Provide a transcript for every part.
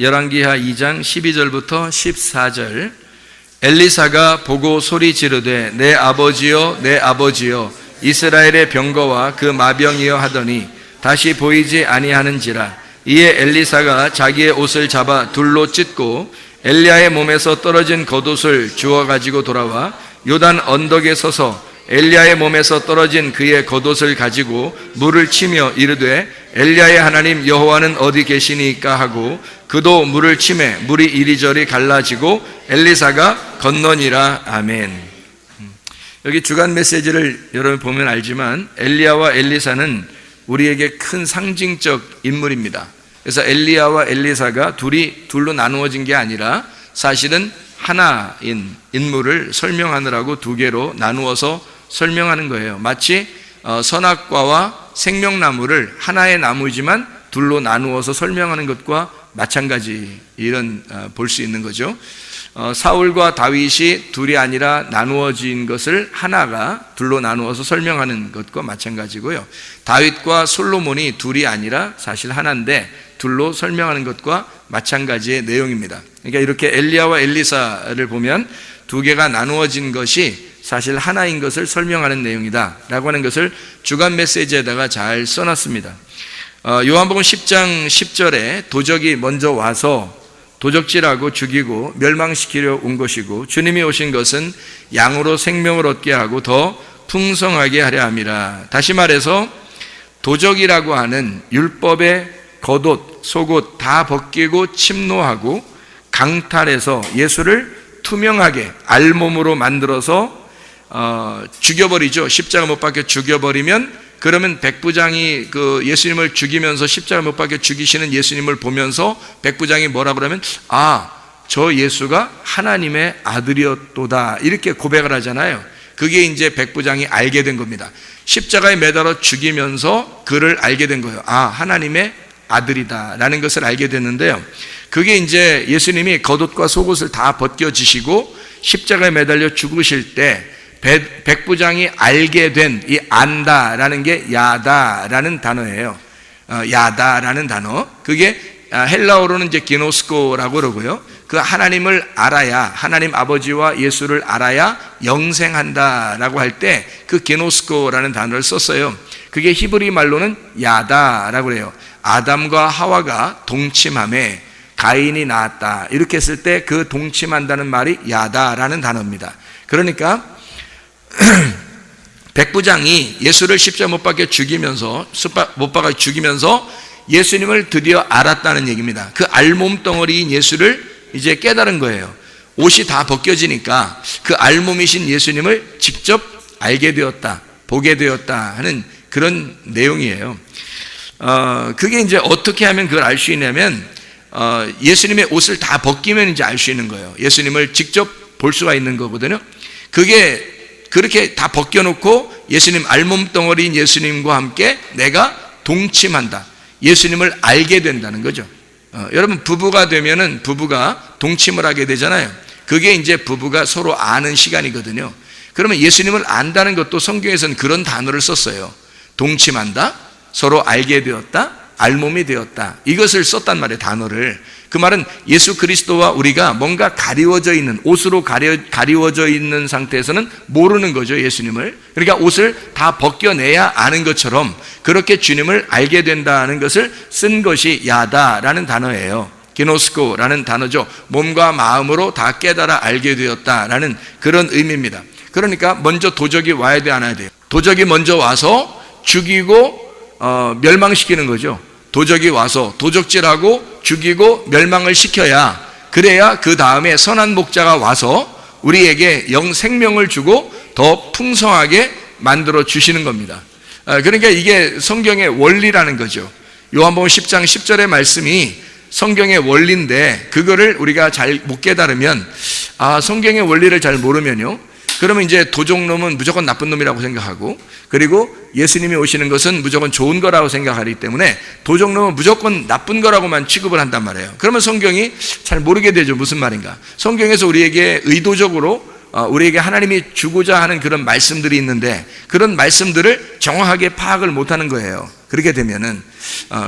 열왕기하 2장 12절부터 14절. 엘리사가 보고 소리 지르되 내 아버지여 내 아버지여 이스라엘의 병거와 그 마병이여 하더니 다시 보이지 아니하는지라. 이에 엘리사가 자기의 옷을 잡아 둘로 찢고 엘리야의 몸에서 떨어진 겉옷을 주워 가지고 돌아와 요단 언덕에 서서 엘리야의 몸에서 떨어진 그의 겉옷을 가지고 물을 치며 이르되 엘리야의 하나님 여호와는 어디 계시니까 하고 그도 물을 치매 물이 이리저리 갈라지고 엘리사가 건너니라. 아멘. 여기 주간 메시지를 여러분 보면 알지만 엘리야와 엘리사는 우리에게 큰 상징적 인물입니다. 그래서 엘리야와 엘리사가 둘로 나누어진 게 아니라 사실은 하나인 인물을 설명하느라고 두 개로 나누어서 설명하는 거예요. 마치 선악과와 생명나무를 하나의 나무이지만 둘로 나누어서 설명하는 것과 마찬가지 이런 볼 수 있는 거죠. 사울과 다윗이 둘이 아니라 나누어진 것을 하나가 둘로 나누어서 설명하는 것과 마찬가지고요. 다윗과 솔로몬이 둘이 아니라 사실 하나인데 둘로 설명하는 것과 마찬가지의 내용입니다. 그러니까 이렇게 엘리야와 엘리사를 보면 두 개가 나누어진 것이 사실 하나인 것을 설명하는 내용이다 라고 하는 것을 주간 메시지에다가 잘 써놨습니다. 요한복음 10장 10절에 도적이 먼저 와서 도적질하고 죽이고 멸망시키려 온 것이고 주님이 오신 것은 양으로 생명을 얻게 하고 더 풍성하게 하려 함이라. 다시 말해서 도적이라고 하는 율법의 겉옷, 속옷 다 벗기고 침노하고 강탈해서 예수를 투명하게 알몸으로 만들어서 죽여버리죠. 십자가 못 박혀 죽여버리면 그러면 백부장이 그 예수님을 죽이면서 십자가 못 박혀 죽이시는 예수님을 보면서 백부장이 뭐라 그러면 저 예수가 하나님의 아들이었도다 이렇게 고백을 하잖아요. 그게 이제 백부장이 알게 된 겁니다. 십자가에 매달아 죽이면서 그를 알게 된 거예요. 하나님의 아들이다 라는 것을 알게 됐는데요. 그게 이제 예수님이 겉옷과 속옷을 다 벗겨지시고 십자가에 매달려 죽으실 때 백부장이 알게 된 이 안다라는 게 야다라는 단어예요. 야다라는 단어. 그게 헬라어로는 이제 기노스코라고 그러고요. 그 하나님을 알아야, 하나님 아버지와 예수를 알아야 영생한다라고 할 때 그 기노스코라는 단어를 썼어요. 그게 히브리 말로는 야다라고 그래요. 아담과 하와가 동침함에 가인이 나왔다 이렇게 했을 때 그 동침한다는 말이 야다라는 단어입니다. 그러니까 백부장이 예수를 십자가 못 박혀 죽이면서 예수님을 드디어 알았다는 얘기입니다. 그 알몸 덩어리인 예수를 이제 깨달은 거예요. 옷이 다 벗겨지니까 그 알몸이신 예수님을 직접 알게 되었다, 보게 되었다 하는 그런 내용이에요. 그게 이제 어떻게 하면 그걸 알 수 있냐면 예수님의 옷을 다 벗기면 이제 알 수 있는 거예요. 예수님을 직접 볼 수가 있는 거거든요. 그게 그렇게 다 벗겨놓고 예수님 알몸 덩어리인 예수님과 함께 내가 동침한다. 예수님을 알게 된다는 거죠. 여러분 부부가 되면은 부부가 동침을 하게 되잖아요. 그게 이제 부부가 서로 아는 시간이거든요. 그러면 예수님을 안다는 것도 성경에서는 그런 단어를 썼어요. 동침한다, 서로 알게 되었다, 알몸이 되었다. 이것을 썼단 말이에요, 단어를. 그 말은 예수 그리스도와 우리가 뭔가 가리워져 있는, 옷으로 가리워져 있는 상태에서는 모르는 거죠, 예수님을. 그러니까 옷을 다 벗겨내야 아는 것처럼 그렇게 주님을 알게 된다는 것을 쓴 것이 야다라는 단어예요. 기노스코라는 단어죠. 몸과 마음으로 다 깨달아 알게 되었다라는 그런 의미입니다. 그러니까 먼저 도적이 와야 돼, 안 와야 돼요? 도적이 먼저 와서 죽이고 멸망시키는 거죠. 도적이 와서 도적질하고 죽이고 멸망을 시켜야, 그래야 그 다음에 선한 목자가 와서 우리에게 생명을 주고 더 풍성하게 만들어 주시는 겁니다. 그러니까 이게 성경의 원리라는 거죠. 요한복음 10장 10절의 말씀이 성경의 원리인데 그거를 우리가 잘 못 깨달으면, 성경의 원리를 잘 모르면요, 그러면 이제 도적놈은 무조건 나쁜 놈이라고 생각하고, 그리고 예수님이 오시는 것은 무조건 좋은 거라고 생각하기 때문에 도적놈은 무조건 나쁜 거라고만 취급을 한단 말이에요. 그러면 성경이 잘 모르게 되죠. 무슨 말인가? 성경에서 우리에게 의도적으로 우리에게 하나님이 주고자 하는 그런 말씀들이 있는데 그런 말씀들을 정확하게 파악을 못하는 거예요. 그렇게 되면은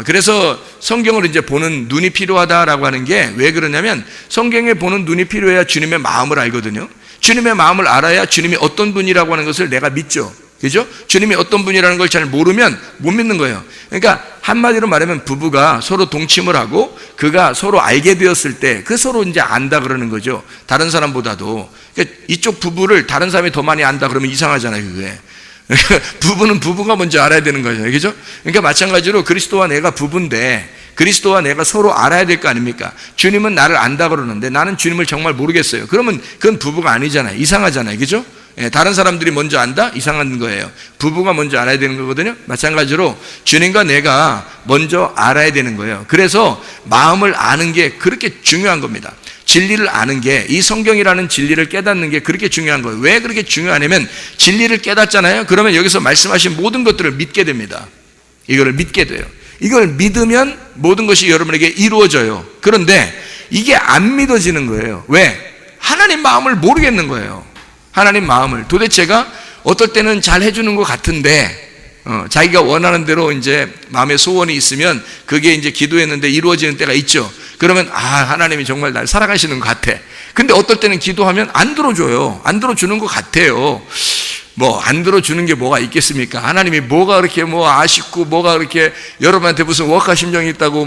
그래서 성경을 이제 보는 눈이 필요하다라고 하는 게 왜 그러냐면 성경에 보는 눈이 필요해야 주님의 마음을 알거든요. 주님의 마음을 알아야 주님이 어떤 분이라고 하는 것을 내가 믿죠. 그죠? 주님이 어떤 분이라는 걸 잘 모르면 못 믿는 거예요. 그러니까 한마디로 말하면 부부가 서로 동침을 하고 그가 서로 알게 되었을 때 그 서로 이제 안다 그러는 거죠. 다른 사람보다도. 그러니까 이쪽 부부를 다른 사람이 더 많이 안다 그러면 이상하잖아요, 그게. 부부는 부부가 먼저 알아야 되는 거죠. 그죠? 그러니까 마찬가지로 그리스도와 내가 부부인데 그리스도와 내가 서로 알아야 될 거 아닙니까? 주님은 나를 안다 그러는데 나는 주님을 정말 모르겠어요. 그러면 그건 부부가 아니잖아요. 이상하잖아요. 그죠? 다른 사람들이 먼저 안다? 이상한 거예요. 부부가 먼저 알아야 되는 거거든요. 마찬가지로 주님과 내가 먼저 알아야 되는 거예요. 그래서 마음을 아는 게 그렇게 중요한 겁니다. 진리를 아는 게, 이 성경이라는 진리를 깨닫는 게 그렇게 중요한 거예요. 왜 그렇게 중요하냐면 진리를 깨닫잖아요. 그러면 여기서 말씀하신 모든 것들을 믿게 됩니다. 이거를 믿게 돼요. 이걸 믿으면 모든 것이 여러분에게 이루어져요. 그런데 이게 안 믿어지는 거예요. 왜? 하나님 마음을 모르겠는 거예요. 하나님 마음을. 도대체가 어떨 때는 잘 해주는 것 같은데 자기가 원하는 대로 이제 마음의 소원이 있으면 그게 이제 기도했는데 이루어지는 때가 있죠. 그러면 하나님이 정말 날 사랑하시는 것 같아. 근데 어떨 때는 기도하면 안 들어줘요. 안 들어주는 것 같아요. 안 들어주는 게 뭐가 있겠습니까? 하나님이 뭐가 그렇게 아쉽고 뭐가 그렇게 여러분한테 무슨 워카 심정이 있다고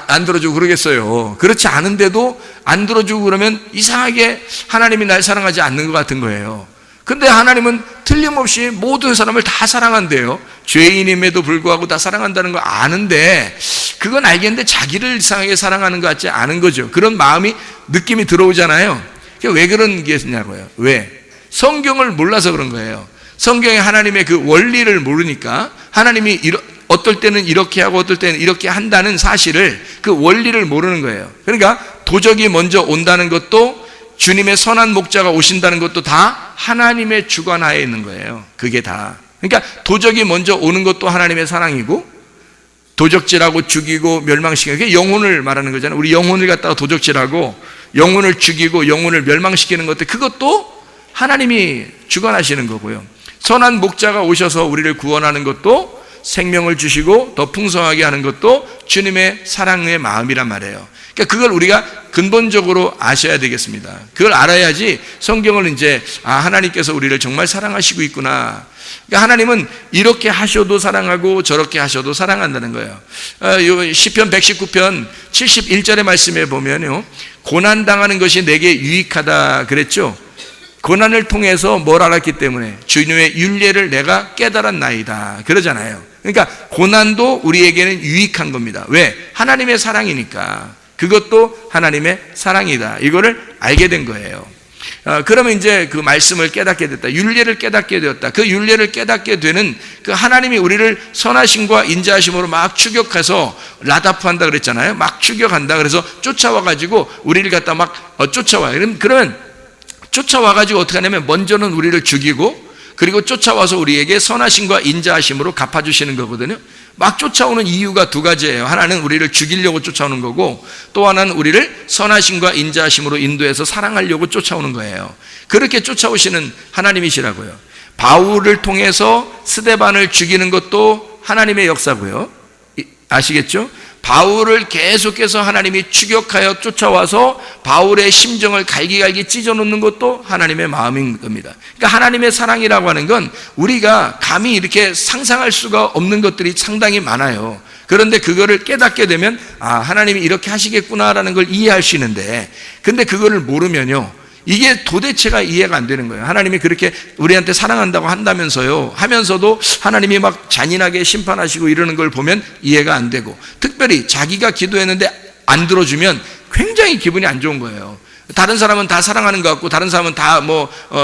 안 들어주고 그러겠어요. 그렇지 않은데도 안 들어주고 그러면 이상하게 하나님이 날 사랑하지 않는 것 같은 거예요. 근데 하나님은 틀림없이 모든 사람을 다 사랑한대요. 죄인임에도 불구하고 다 사랑한다는 거 아는데 그건 알겠는데 자기를 이상하게 사랑하는 것 같지 않은 거죠. 그런 마음이 느낌이 들어오잖아요. 왜 그런 게 있냐고요. 왜? 성경을 몰라서 그런 거예요. 성경에 하나님의 그 원리를 모르니까 하나님이 어떨 때는 이렇게 하고 어떨 때는 이렇게 한다는 사실을 그 원리를 모르는 거예요. 그러니까 도적이 먼저 온다는 것도 주님의 선한 목자가 오신다는 것도 다 하나님의 주관하에 있는 거예요. 그게 다. 그러니까 도적이 먼저 오는 것도 하나님의 사랑이고 도적질하고 죽이고 멸망시키는 게 영혼을 말하는 거잖아요. 우리 영혼을 갖다가 도적질하고 영혼을 죽이고 영혼을 멸망시키는 것들 그것도 하나님이 주관하시는 거고요. 선한 목자가 오셔서 우리를 구원하는 것도 생명을 주시고 더 풍성하게 하는 것도 주님의 사랑의 마음이란 말이에요. 그러니까 그걸 우리가 근본적으로 아셔야 되겠습니다. 그걸 알아야지 성경을 이제 하나님께서 우리를 정말 사랑하시고 있구나. 그러니까 하나님은 이렇게 하셔도 사랑하고 저렇게 하셔도 사랑한다는 거예요. 시편 119편 71절의 말씀에 보면요. 고난당하는 것이 내게 유익하다 그랬죠. 고난을 통해서 뭘 알았기 때문에 주님의 율례를 내가 깨달았나이다 그러잖아요. 그러니까 고난도 우리에게는 유익한 겁니다. 왜? 하나님의 사랑이니까. 그것도 하나님의 사랑이다. 이거를 알게 된 거예요. 그러면 이제 그 말씀을 깨닫게 됐다. 율례를 깨닫게 되었다. 그 율례를 깨닫게 되는 그 하나님이 우리를 선하심과 인자하심으로 막 추격해서 라다프한다 그랬잖아요. 막 추격한다. 그래서 쫓아와가지고 우리를 갖다 막 쫓아와요. 그러면 쫓아와가지고 어떻게 하냐면 먼저는 우리를 죽이고 그리고 쫓아와서 우리에게 선하심과 인자하심으로 갚아주시는 거거든요. 막 쫓아오는 이유가 두 가지예요. 하나는 우리를 죽이려고 쫓아오는 거고 또 하나는 우리를 선하심과 인자하심으로 인도해서 사랑하려고 쫓아오는 거예요. 그렇게 쫓아오시는 하나님이시라고요. 바울을 통해서 스데반을 죽이는 것도 하나님의 역사고요. 아시겠죠? 바울을 계속해서 하나님이 추격하여 쫓아와서 바울의 심정을 갈기갈기 찢어놓는 것도 하나님의 마음인 겁니다. 그러니까 하나님의 사랑이라고 하는 건 우리가 감히 이렇게 상상할 수가 없는 것들이 상당히 많아요. 그런데 그거를 깨닫게 되면 하나님이 이렇게 하시겠구나라는 걸 이해할 수 있는데 근데 그거를 모르면요. 이게 도대체가 이해가 안 되는 거예요. 하나님이 그렇게 우리한테 사랑한다고 한다면서요. 하면서도 하나님이 막 잔인하게 심판하시고 이러는 걸 보면 이해가 안 되고 특별히 자기가 기도했는데 안 들어주면 굉장히 기분이 안 좋은 거예요. 다른 사람은 다 사랑하는 것 같고 다른 사람은 다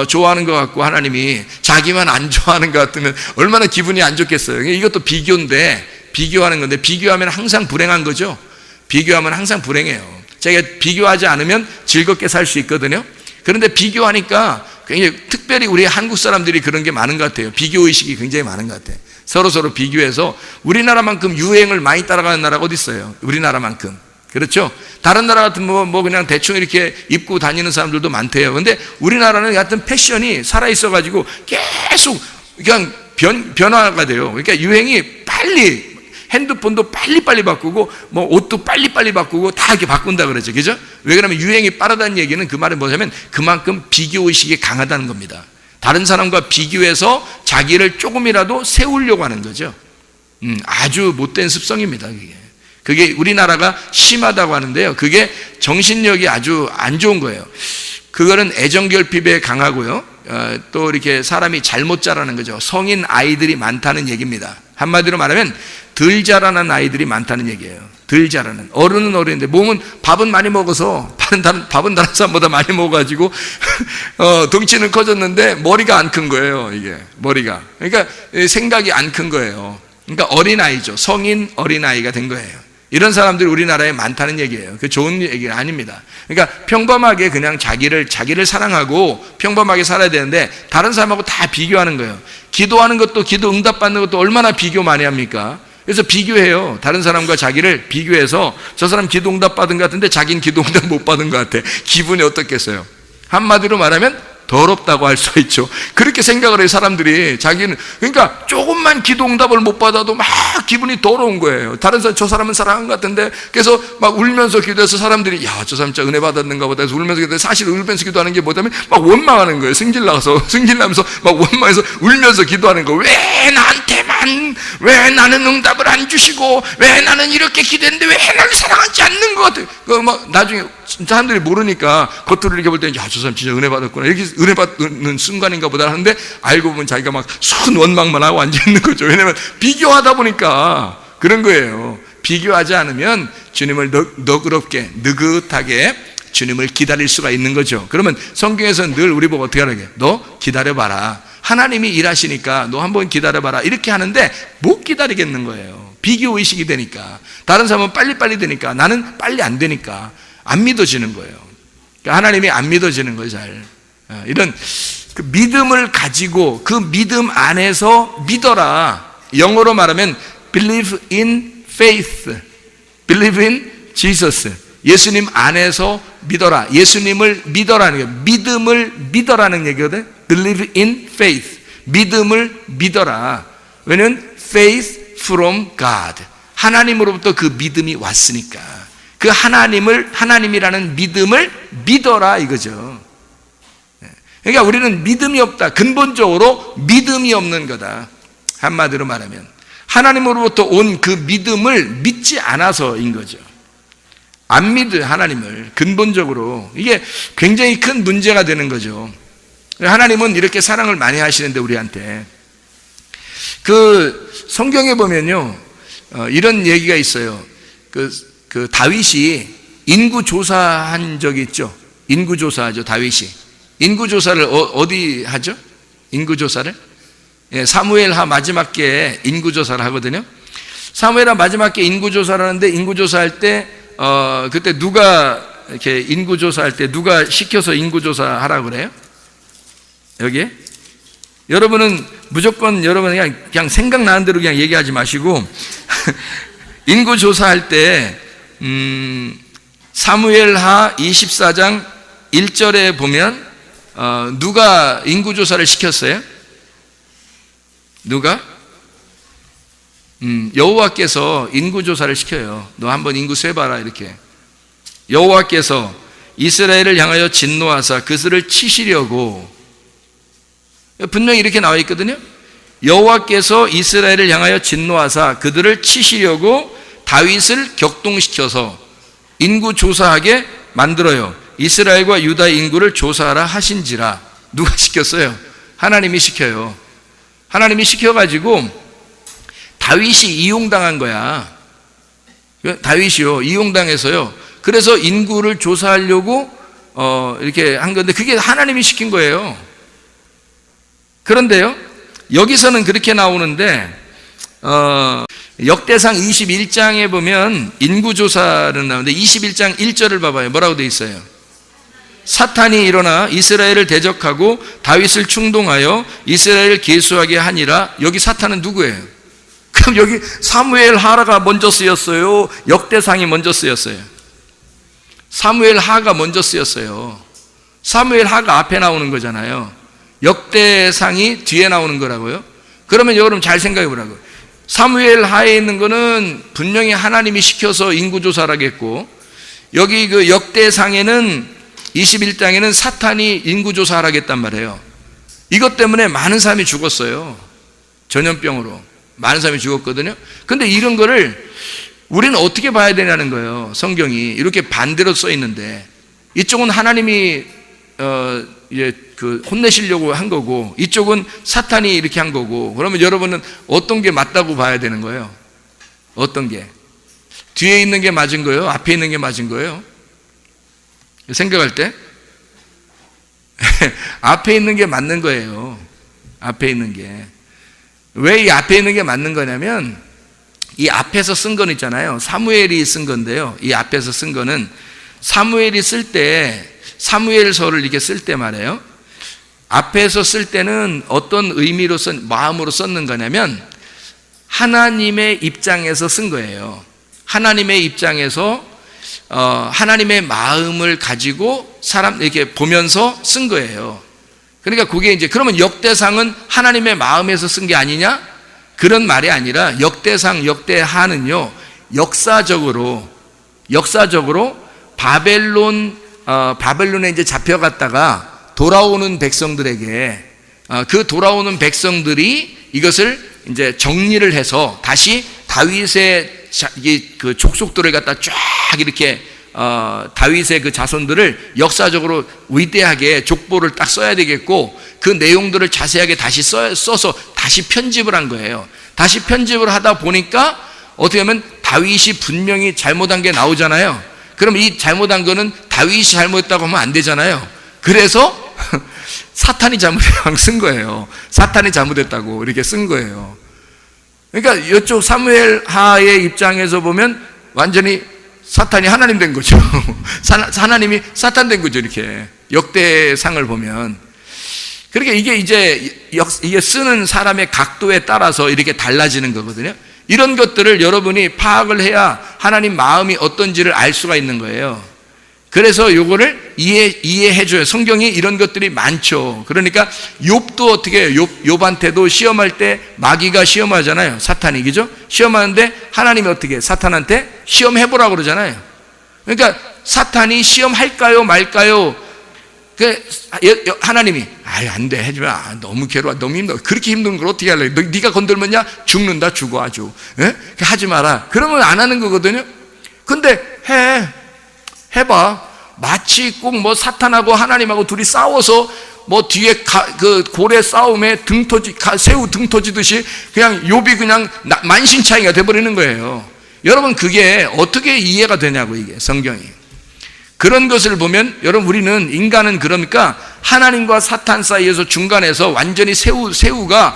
좋아하는 것 같고 하나님이 자기만 안 좋아하는 것 같으면 얼마나 기분이 안 좋겠어요. 이것도 비교인데 비교하는 건데 비교하면 항상 불행한 거죠. 비교하면 항상 불행해요. 자기가 비교하지 않으면 즐겁게 살 수 있거든요. 그런데 비교하니까 굉장히 특별히 우리 한국 사람들이 그런 게 많은 것 같아요. 비교의식이 굉장히 많은 것 같아요. 서로 비교해서 우리나라만큼 유행을 많이 따라가는 나라가 어디 있어요? 우리나라만큼. 그렇죠? 다른 나라 같은 뭐 그냥 대충 이렇게 입고 다니는 사람들도 많대요. 근데 우리나라는 같은 패션이 살아있어가지고 계속 그냥 변화가 돼요. 그러니까 유행이 빨리, 핸드폰도 빨리빨리 바꾸고, 뭐 옷도 빨리빨리 바꾸고, 다 이렇게 바꾼다 그러죠. 그죠? 왜 그러면 유행이 빠르다는 얘기는 그 말은 뭐냐면 그만큼 비교의식이 강하다는 겁니다. 다른 사람과 비교해서 자기를 조금이라도 세우려고 하는 거죠. 아주 못된 습성입니다, 그게 우리나라가 심하다고 하는데요. 그게 정신력이 아주 안 좋은 거예요. 그거는 애정결핍에 강하고요. 또 이렇게 사람이 잘못 자라는 거죠. 성인 아이들이 많다는 얘기입니다. 한마디로 말하면 덜 자라는 아이들이 많다는 얘기예요. 덜 자라는. 어른은 어른인데 몸은 밥은 많이 먹어서 밥은 다른 사람보다 많이 먹어가지고 덩치는 커졌는데 머리가 안 큰 거예요. 이게 머리가. 그러니까 생각이 안 큰 거예요. 그러니까 어린아이죠. 성인 어린아이가 된 거예요. 이런 사람들이 우리나라에 많다는 얘기예요. 그 좋은 얘기가 아닙니다. 그러니까 평범하게 그냥 자기를 사랑하고 평범하게 살아야 되는데 다른 사람하고 다 비교하는 거예요. 기도하는 것도, 기도 응답받는 것도 얼마나 비교 많이 합니까? 그래서 비교해요. 다른 사람과 자기를 비교해서 저 사람 기도 응답 받은 것 같은데 자기는 기도 응답 못 받은 것 같아. 기분이 어떻겠어요? 한마디로 말하면 더럽다고 할 수 있죠. 그렇게 생각을 해요, 사람들이. 자기는, 그러니까 조금만 기도 응답을 못 받아도 막 기분이 더러운 거예요. 다른 사람, 저 사람은 사랑한 것 같은데, 그래서 막 울면서 기도해서 사람들이, 야, 저 사람 진짜 은혜 받았는가 보다 해서 울면서 기도해. 사실 울면서 기도하는 게 뭐냐면 막 원망하는 거예요. 승질나면서 막 원망해서 울면서 기도하는 거. 왜 나한테만, 왜 나는 응답을 안 주시고, 왜 나는 이렇게 기도했는데 왜 나를 사랑하지 않는 것 같아. 그 막 나중에 사람들이 모르니까 겉으로 이렇게 볼 때는, 야, 저 사람 진짜 은혜 받았구나. 이렇게 은혜 받는 순간인가 보다 하는데 알고 보면 자기가 막 순 원망만 하고 앉아있는 거죠. 왜냐면 비교하다 보니까 그런 거예요. 비교하지 않으면 주님을 너그럽게 느긋하게 주님을 기다릴 수가 있는 거죠. 그러면 성경에서는 늘 우리 보고 어떻게 하라게? 너 기다려봐라. 하나님이 일하시니까 너 한번 기다려봐라. 이렇게 하는데 못 기다리겠는 거예요. 비교의식이 되니까. 다른 사람은 빨리빨리 되니까 나는 빨리 안 되니까 안 믿어지는 거예요. 그러니까 하나님이 안 믿어지는 거예요, 잘. 이런 그 믿음을 가지고 그 믿음 안에서 믿어라. 영어로 말하면 believe in faith, believe in Jesus. 예수님 안에서 믿어라. 예수님을 믿어라는 거예요. 믿음을 믿어라는 얘기거든. believe in faith, 믿음을 믿어라. 왜냐면 faith from God, 하나님으로부터 그 믿음이 왔으니까 그 하나님이라는 믿음을 믿어라 이거죠. 그러니까 우리는 믿음이 없다. 근본적으로 믿음이 없는 거다. 한마디로 말하면 하나님으로부터 온 그 믿음을 믿지 않아서인 거죠. 안 믿어요, 하나님을. 근본적으로 이게 굉장히 큰 문제가 되는 거죠. 하나님은 이렇게 사랑을 많이 하시는데 우리한테 그 성경에 보면요, 이런 얘기가 있어요. 그 다윗이 인구 조사한 적이 있죠. 인구 조사하죠, 다윗이. 인구 조사를 어디 하죠? 인구 조사를? 예, 사무엘하 마지막 게 인구 조사를 하거든요. 사무엘하 마지막 게 인구 조사를 하는데 인구 조사할 때 그때 누가 이렇게 인구 조사할 때 누가 시켜서 인구 조사하라고 그래요? 여기에? 여러분은 무조건 여러분 그냥 생각나는 대로 그냥 얘기하지 마시고 인구 조사할 때 사무엘하 24장 1절에 보면 누가 인구 조사를 시켰어요? 누가? 여호와께서 인구 조사를 시켜요. 너 한번 인구 세봐라 이렇게. 여호와께서 이스라엘을 향하여 진노하사 그들을 치시려고, 분명히 이렇게 나와 있거든요. 여호와께서 이스라엘을 향하여 진노하사 그들을 치시려고 다윗을 격동시켜서 인구 조사하게 만들어요. 이스라엘과 유다의 인구를 조사하라 하신지라. 누가 시켰어요? 하나님이 시켜요. 하나님이 시켜가지고 다윗이 이용당한 거야. 다윗이요, 이용당해서요. 그래서 인구를 조사하려고 이렇게 한 건데 그게 하나님이 시킨 거예요. 그런데요, 여기서는 그렇게 나오는데 역대상 21장에 보면 인구조사를 나오는데 21장 1절을 봐봐요. 뭐라고 돼 있어요? 사탄이 일어나 이스라엘을 대적하고 다윗을 충동하여 이스라엘을 계수하게 하니라. 여기 사탄은 누구예요? 그럼 여기 사무엘 하라가 먼저 쓰였어요? 역대상이 먼저 쓰였어요? 사무엘 하가 먼저 쓰였어요. 사무엘 하가 앞에 나오는 거잖아요. 역대상이 뒤에 나오는 거라고요. 그러면 여러분 잘 생각해 보라고요. 사무엘 하에 있는 거는 분명히 하나님이 시켜서 인구조사를 하겠고, 여기 그 역대상에는 21장에는 사탄이 인구조사를 하겠단 말이에요. 이것 때문에 많은 사람이 죽었어요. 전염병으로 많은 사람이 죽었거든요. 근데 이런 거를 우리는 어떻게 봐야 되냐는 거예요. 성경이 이렇게 반대로 써 있는데, 이쪽은 하나님이 이제 그 혼내시려고 한 거고, 이쪽은 사탄이 이렇게 한 거고, 그러면 여러분은 어떤 게 맞다고 봐야 되는 거예요? 어떤 게? 뒤에 있는 게 맞은 거예요? 앞에 있는 게 맞은 거예요? 생각할 때 앞에 있는 게 맞는 거예요. 앞에 있는 게. 왜 이 앞에 있는 게 맞는 거냐면, 이 앞에서 쓴 건 있잖아요. 사무엘이 쓴 건데요. 이 앞에서 쓴 거는 사무엘이 쓸 때, 사무엘서를 이렇게 쓸 때 말이에요. 앞에서 쓸 때는 어떤 의미로 마음으로 썼는 거냐면, 하나님의 입장에서 쓴 거예요. 하나님의 입장에서 하나님의 마음을 가지고 사람 이렇게 보면서 쓴 거예요. 그러니까 그게 이제, 그러면 역대상은 하나님의 마음에서 쓴 게 아니냐? 그런 말이 아니라, 역대상, 역대하는요, 역사적으로 바벨론에 이제 잡혀갔다가 돌아오는 백성들에게, 그 돌아오는 백성들이 이것을 이제 정리를 해서 다시 다윗의 그 족속들을 갖다 쫙 이렇게 다윗의 그 자손들을 역사적으로 위대하게 족보를 딱 써야 되겠고, 그 내용들을 자세하게 다시 써서 다시 편집을 한 거예요. 다시 편집을 하다 보니까 어떻게 하면 다윗이 분명히 잘못한 게 나오잖아요. 그럼 이 잘못한 거는 다윗이 잘못했다고 하면 안 되잖아요. 그래서 사탄이 잘못했다고 쓴 거예요. 사탄이 잘못했다고 이렇게 쓴 거예요. 그러니까 이쪽 사무엘 하의 입장에서 보면 완전히 사탄이 하나님 된 거죠. 하나님이 사탄 된 거죠. 이렇게 역대상을 보면. 그러니까 이게 이제 이게 쓰는 사람의 각도에 따라서 이렇게 달라지는 거거든요. 이런 것들을 여러분이 파악을 해야 하나님 마음이 어떤지를 알 수가 있는 거예요. 그래서 요거를 이해해 줘요. 성경이 이런 것들이 많죠. 그러니까 욥도 어떻게 해요? 욥한테도 시험할 때 마귀가 시험하잖아요. 사탄이, 그죠? 시험하는데 하나님이 어떻게 해요? 사탄한테 시험해 보라고 그러잖아요. 그러니까 사탄이 시험할까요 말까요? 하나님이 안 돼, 하지 마. 너무 괴로워, 너무 힘들어. 그렇게 힘든 걸 어떻게 할래? 네가 건들면야 죽는다, 죽어 아주. 예? 하지 마라. 그러면 안 하는 거거든요. 근데 해봐. 마치 꼭 뭐 사탄하고 하나님하고 둘이 싸워서 뭐 뒤에 그 고래 싸움에 새우 등 터지듯이 그냥 욥이 그냥 만신창이가 돼버리는 거예요. 여러분, 그게 어떻게 이해가 되냐고, 이게 성경이. 그런 것을 보면, 여러분, 우리는 인간은 그러니까 하나님과 사탄 사이에서 중간에서 완전히 새우가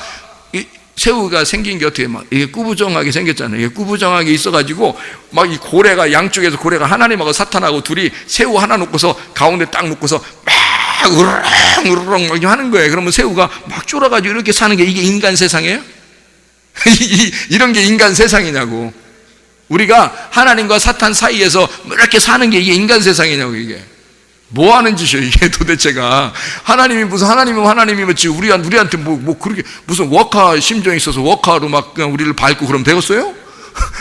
생긴 게 어떻게 막 이게 꾸부정하게 생겼잖아요. 이게 꾸부정하게 있어가지고 막 이 고래가, 양쪽에서 고래가 하나님하고 사탄하고 둘이 새우 하나 놓고서 가운데 딱 놓고서 막 우르렁 막 하는 거예요. 그러면 새우가 막 쫄아가지고 이렇게 사는 게 이게 인간 세상이에요? 이런 게 인간 세상이냐고. 우리가 하나님과 사탄 사이에서 이렇게 사는 게 이게 인간 세상이냐고. 이게 뭐 하는 짓이에요, 이게 도대체가. 하나님이 무슨 하나님이면 지금 우리한테 뭐 그렇게 무슨 워카 심정이 있어서 워카로 막 그냥 우리를 밟고 그러면 되겠어요?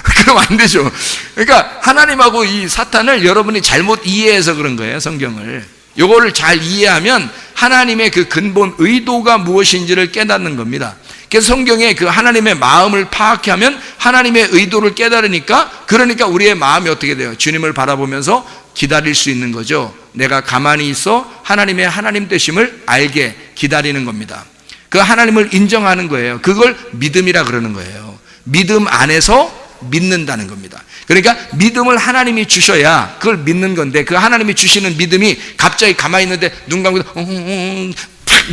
그럼 안 되죠. 그러니까 하나님하고 이 사탄을 여러분이 잘못 이해해서 그런 거예요, 성경을. 요거를 잘 이해하면 하나님의 그 근본 의도가 무엇인지를 깨닫는 겁니다. 그래서 성경에 그 하나님의 마음을 파악하면 하나님의 의도를 깨달으니까, 그러니까 우리의 마음이 어떻게 돼요? 주님을 바라보면서 기다릴 수 있는 거죠. 내가 가만히 있어 하나님의 하나님 되심을 알게 기다리는 겁니다. 그 하나님을 인정하는 거예요. 그걸 믿음이라 그러는 거예요. 믿음 안에서 믿는다는 겁니다. 그러니까 믿음을 하나님이 주셔야 그걸 믿는 건데, 그 하나님이 주시는 믿음이 갑자기 가만히 있는데 눈 감고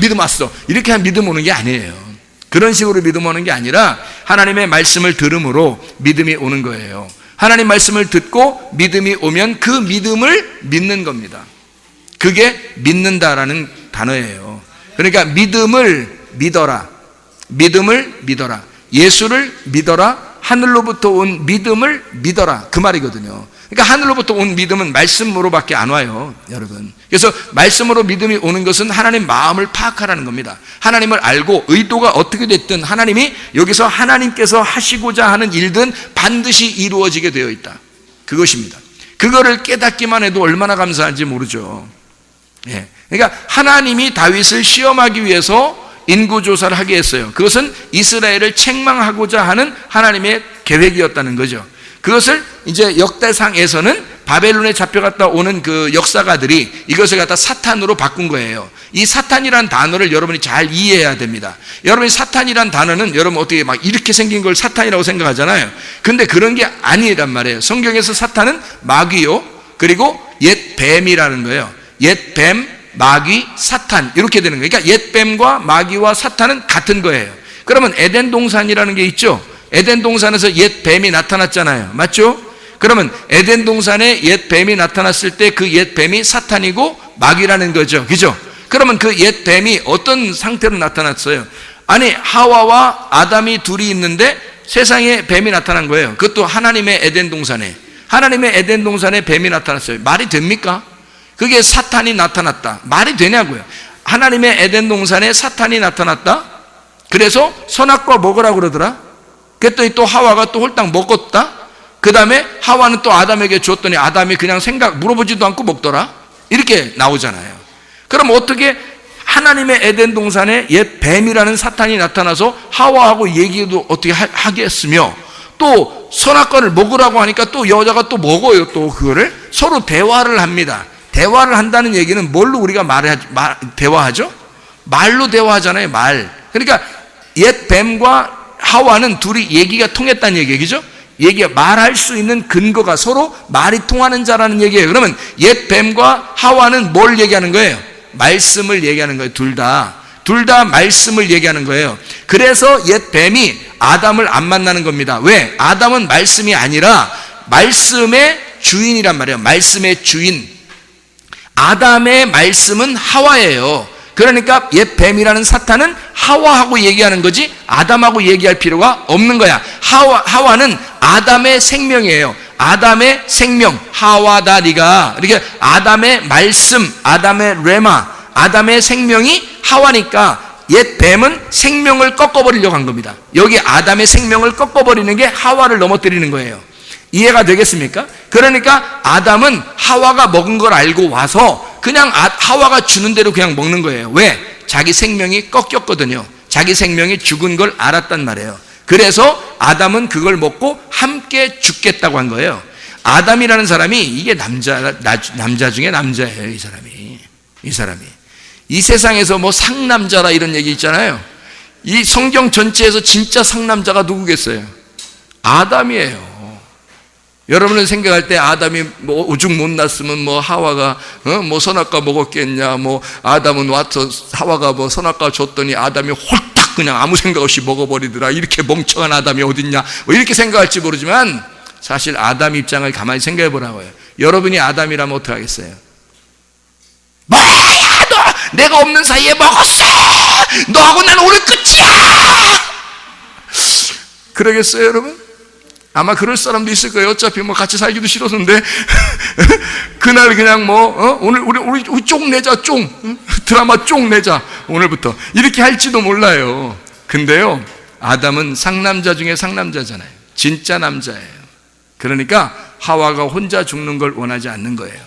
믿음 왔어, 이렇게 하면 믿음 오는 게 아니에요. 그런 식으로 믿음 오는 게 아니라 하나님의 말씀을 들음으로 믿음이 오는 거예요. 하나님 말씀을 듣고 믿음이 오면 그 믿음을 믿는 겁니다. 그게 믿는다라는 단어예요. 그러니까 믿음을 믿어라. 믿음을 믿어라. 예수를 믿어라. 하늘로부터 온 믿음을 믿어라. 그 말이거든요. 그러니까 하늘로부터 온 믿음은 말씀으로밖에 안 와요, 여러분. 그래서 말씀으로 믿음이 오는 것은 하나님 마음을 파악하라는 겁니다. 하나님을 알고 의도가 어떻게 됐든 하나님이 여기서 하나님께서 하시고자 하는 일든 반드시 이루어지게 되어 있다. 그것입니다. 그거를 깨닫기만 해도 얼마나 감사한지 모르죠. 예. 그러니까 하나님이 다윗을 시험하기 위해서 인구조사를 하게 했어요. 그것은 이스라엘을 책망하고자 하는 하나님의 계획이었다는 거죠. 그것을 이제 역대상에서는 바벨론에 잡혀갔다 오는 그 역사가들이 이것을 갖다 사탄으로 바꾼 거예요. 이 사탄이란 단어를 여러분이 잘 이해해야 됩니다. 여러분이 사탄이란 단어는 여러분 어떻게 막 이렇게 생긴 걸 사탄이라고 생각하잖아요. 근데 그런 게 아니란 말이에요. 성경에서 사탄은 마귀요, 그리고 옛 뱀이라는 거예요. 옛 뱀, 마귀, 사탄 이렇게 되는 거예요. 그러니까 옛 뱀과 마귀와 사탄은 같은 거예요. 그러면 에덴 동산이라는 게 있죠. 에덴 동산에서 옛 뱀이 나타났잖아요. 맞죠? 그러면 에덴 동산에 옛 뱀이 나타났을 때 그 옛 뱀이 사탄이고 마귀라는 거죠. 그죠? 그러면 그 옛 뱀이 어떤 상태로 나타났어요? 아니, 하와와 아담이 둘이 있는데 세상에 뱀이 나타난 거예요. 그것도 하나님의 에덴 동산에. 하나님의 에덴 동산에 뱀이 나타났어요. 말이 됩니까? 그게 사탄이 나타났다. 말이 되냐고요. 하나님의 에덴 동산에 사탄이 나타났다. 그래서 선악과 먹으라고 그러더라. 그랬더니 또 하와가 또 홀딱 먹었다. 그 다음에 하와는 또 아담에게 줬더니 아담이 그냥 물어보지도 않고 먹더라. 이렇게 나오잖아요. 그럼 어떻게 하나님의 에덴 동산에 옛 뱀이라는 사탄이 나타나서 하와하고 얘기도 어떻게 하겠으며, 또 선악과를 먹으라고 하니까 또 여자가 또 먹어요. 또 그거를 서로 대화를 합니다. 대화를 한다는 얘기는 뭘로 우리가 대화하죠? 말로 대화하잖아요. 말. 그러니까 옛 뱀과 하와는 둘이 얘기가 통했다는 얘기예요. 그죠? 얘기가 말할 수 있는 근거가 서로 말이 통하는 자라는 얘기예요. 그러면 옛 뱀과 하와는 뭘 얘기하는 거예요? 말씀을 얘기하는 거예요. 둘 다 말씀을 얘기하는 거예요. 그래서 옛 뱀이 아담을 안 만나는 겁니다. 왜? 아담은 말씀이 아니라 말씀의 주인이란 말이에요. 말씀의 주인. 아담의 말씀은 하와예요. 그러니까 옛 뱀이라는 사탄은 하와하고 얘기하는 거지 아담하고 얘기할 필요가 없는 거야. 하와는 아담의 생명이에요. 아담의 생명, 하와다 니가. 이렇게 아담의 말씀, 아담의 레마, 아담의 생명이 하와니까 옛 뱀은 생명을 꺾어버리려고 한 겁니다. 여기 아담의 생명을 꺾어버리는 게 하와를 넘어뜨리는 거예요. 이해가 되겠습니까? 그러니까 아담은 하와가 먹은 걸 알고 와서 그냥 하와가 주는 대로 그냥 먹는 거예요. 왜? 자기 생명이 꺾였거든요. 자기 생명이 죽은 걸 알았단 말이에요. 그래서 아담은 그걸 먹고 함께 죽겠다고 한 거예요. 아담이라는 사람이 이게 남자 중에 남자예요. 이 사람이 이 세상에서 뭐 상남자라 이런 얘기 있잖아요. 이 성경 전체에서 진짜 상남자가 누구겠어요? 아담이에요. 여러분은 생각할 때 아담이 뭐 오죽 못 났으면 뭐 하와가 뭐 선악과 먹었겠냐, 뭐 아담은 와서 하와가 뭐 선악과 줬더니 아담이 홀딱 그냥 아무 생각 없이 먹어버리더라. 이렇게 멍청한 아담이 어딨냐, 뭐 이렇게 생각할지 모르지만 사실 아담 입장을 가만히 생각해 보라고요. 여러분이 아담이라면 어떻게 하겠어요? 뭐야 너 내가 없는 사이에 먹었어. 너하고 난 오늘 끝이야. 그러겠어요 여러분? 아마 그럴 사람도 있을 거예요. 어차피 뭐 같이 살기도 싫었는데 그날 그냥 뭐 오늘 우리 쫑 내자, 쫑 드라마 쫑 내자 오늘부터 이렇게 할지도 몰라요. 근데요, 아담은 상남자 중에 상남자잖아요. 진짜 남자예요. 그러니까 하와가 혼자 죽는 걸 원하지 않는 거예요.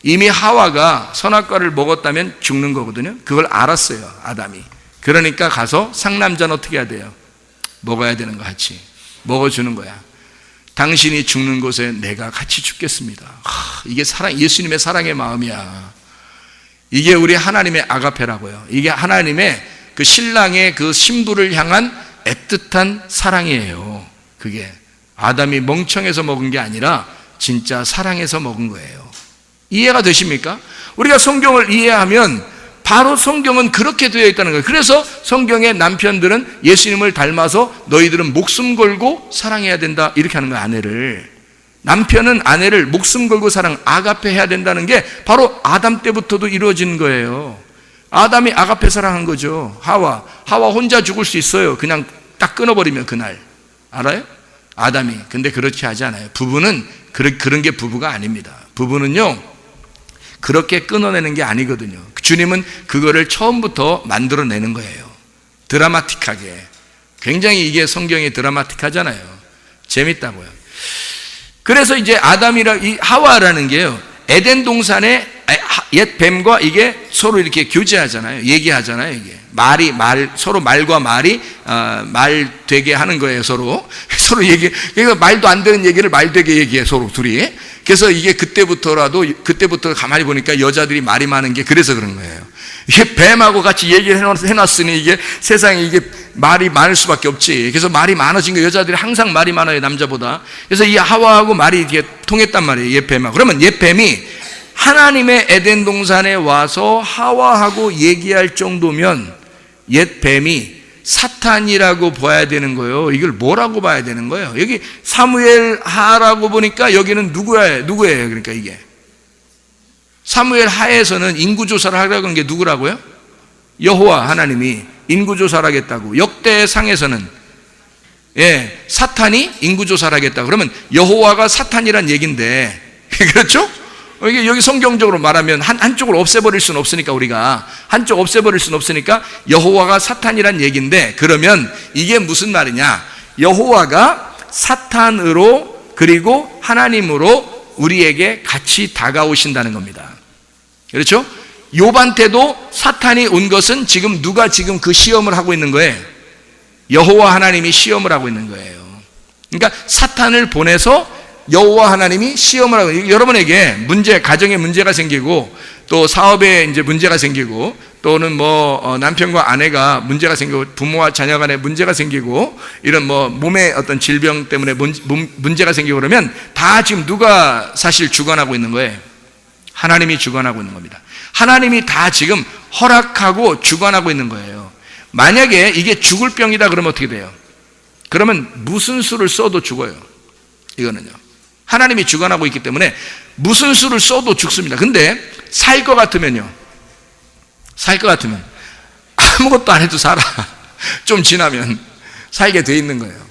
이미 하와가 선악과를 먹었다면 죽는 거거든요. 그걸 알았어요, 아담이. 그러니까 가서 상남자는 어떻게 해야 돼요? 먹어야 되는 거 같이 먹어주는 거야. 당신이 죽는 곳에 내가 같이 죽겠습니다. 이게 예수님의 사랑의 마음이야. 이게 우리 하나님의 아가페라고요. 이게 하나님의 그 신랑의 그 신부를 향한 애틋한 사랑이에요. 그게 아담이 멍청해서 먹은 게 아니라 진짜 사랑해서 먹은 거예요. 이해가 되십니까? 우리가 성경을 이해하면 바로 성경은 그렇게 되어 있다는 거예요. 그래서 성경의 남편들은 예수님을 닮아서 너희들은 목숨 걸고 사랑해야 된다 이렇게 하는 거예요. 아내를. 남편은 아내를 목숨 걸고 아가페 해야 된다는 게 바로 아담 때부터도 이루어진 거예요. 아담이 아가페 사랑한 거죠. 하와 혼자 죽을 수 있어요. 그냥 딱 끊어버리면 그날. 알아요? 아담이. 근데 그렇게 하지 않아요. 부부는 그런 게 부부가 아닙니다. 부부는요, 그렇게 끊어내는 게 아니거든요. 주님은 그거를 처음부터 만들어내는 거예요. 드라마틱하게. 굉장히 이게 성경이 드라마틱하잖아요. 재밌다고요. 그래서 이제 이 하와라는 게요, 에덴 동산에 옛 뱀과 이게 서로 이렇게 교제하잖아요. 얘기하잖아요. 이게 서로 말과 말이 말 되게 하는 거예요. 서로 그러니까 말도 안 되는 얘기를 말 되게 얘기해, 서로 둘이. 그래서 이게 그때부터 가만히 보니까 여자들이 말이 많은 게 그래서 그런 거예요. 이게 뱀하고 같이 얘기를 해놨으니 이게 세상에 이게 말이 많을 수밖에 없지. 그래서 말이 많아진 거, 여자들이 항상 말이 많아요, 남자보다. 그래서 이 하와하고 말이 이렇게 통했단 말이에요, 옛 뱀하고. 그러면 옛 뱀이 하나님의 에덴 동산에 와서 하와하고 얘기할 정도면 옛 뱀이 사탄이라고 봐야 되는 거예요. 이걸 뭐라고 봐야 되는 거예요? 여기 사무엘 하라고 보니까 여기는 누구예요? 그러니까 이게 사무엘 하에서는 인구조사를 하라고 한 게 누구라고요? 여호와 하나님이 인구조사를 하겠다고. 역대상에서는 사탄이 인구조사를 하겠다고. 그러면 여호와가 사탄이란 얘기인데 그렇죠? 여기 성경적으로 말하면 한쪽을 없애버릴 수는 없으니까, 우리가 한쪽 없애버릴 수는 없으니까 여호와가 사탄이란 얘기인데, 그러면 이게 무슨 말이냐? 여호와가 사탄으로 그리고 하나님으로 우리에게 같이 다가오신다는 겁니다. 그렇죠? 욥한테도 사탄이 온 것은 누가 지금 그 시험을 하고 있는 거예요? 여호와 하나님이 시험을 하고 있는 거예요. 그러니까 사탄을 보내서 여호와 하나님이 시험을 하고, 여러분에게 가정에 문제가 생기고, 또 사업에 이제 문제가 생기고, 또는 남편과 아내가 문제가 생기고, 부모와 자녀 간에 문제가 생기고, 이런 몸의 어떤 질병 때문에 문제가 생기고 그러면 다 지금 누가 사실 주관하고 있는 거예요? 하나님이 주관하고 있는 겁니다. 하나님이 다 지금 허락하고 주관하고 있는 거예요. 만약에 이게 죽을 병이다 그러면 어떻게 돼요? 그러면 무슨 수를 써도 죽어요. 이거는요, 하나님이 주관하고 있기 때문에 무슨 수를 써도 죽습니다. 근데 살 것 같으면 아무것도 안 해도 살아. 좀 지나면 살게 돼 있는 거예요.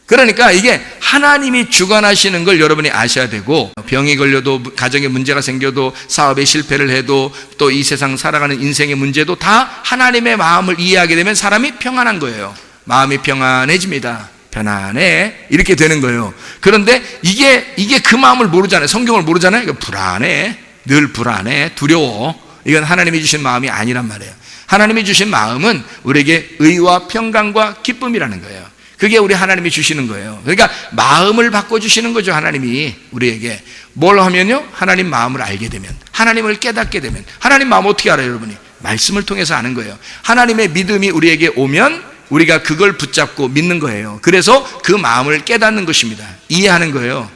그러니까 이게 하나님이 주관하시는 걸 여러분이 아셔야 되고, 병이 걸려도, 가정에 문제가 생겨도, 사업에 실패를 해도, 또 이 세상 살아가는 인생의 문제도 다 하나님의 마음을 이해하게 되면 사람이 평안한 거예요. 마음이 평안해집니다. 편안해, 이렇게 되는 거예요. 그런데 이게 그 마음을 모르잖아요. 성경을 모르잖아요. 그러니까 불안해, 늘 불안해, 두려워. 이건 하나님이 주신 마음이 아니란 말이에요. 하나님이 주신 마음은 우리에게 의와 평강과 기쁨이라는 거예요. 그게 우리 하나님이 주시는 거예요. 그러니까 마음을 바꿔주시는 거죠. 하나님이 우리에게. 뭘 하면요? 하나님 마음을 알게 되면, 하나님을 깨닫게 되면. 하나님 마음 어떻게 알아요, 여러분이? 말씀을 통해서 아는 거예요. 하나님의 믿음이 우리에게 오면 우리가 그걸 붙잡고 믿는 거예요. 그래서 그 마음을 깨닫는 것입니다. 이해하는 거예요.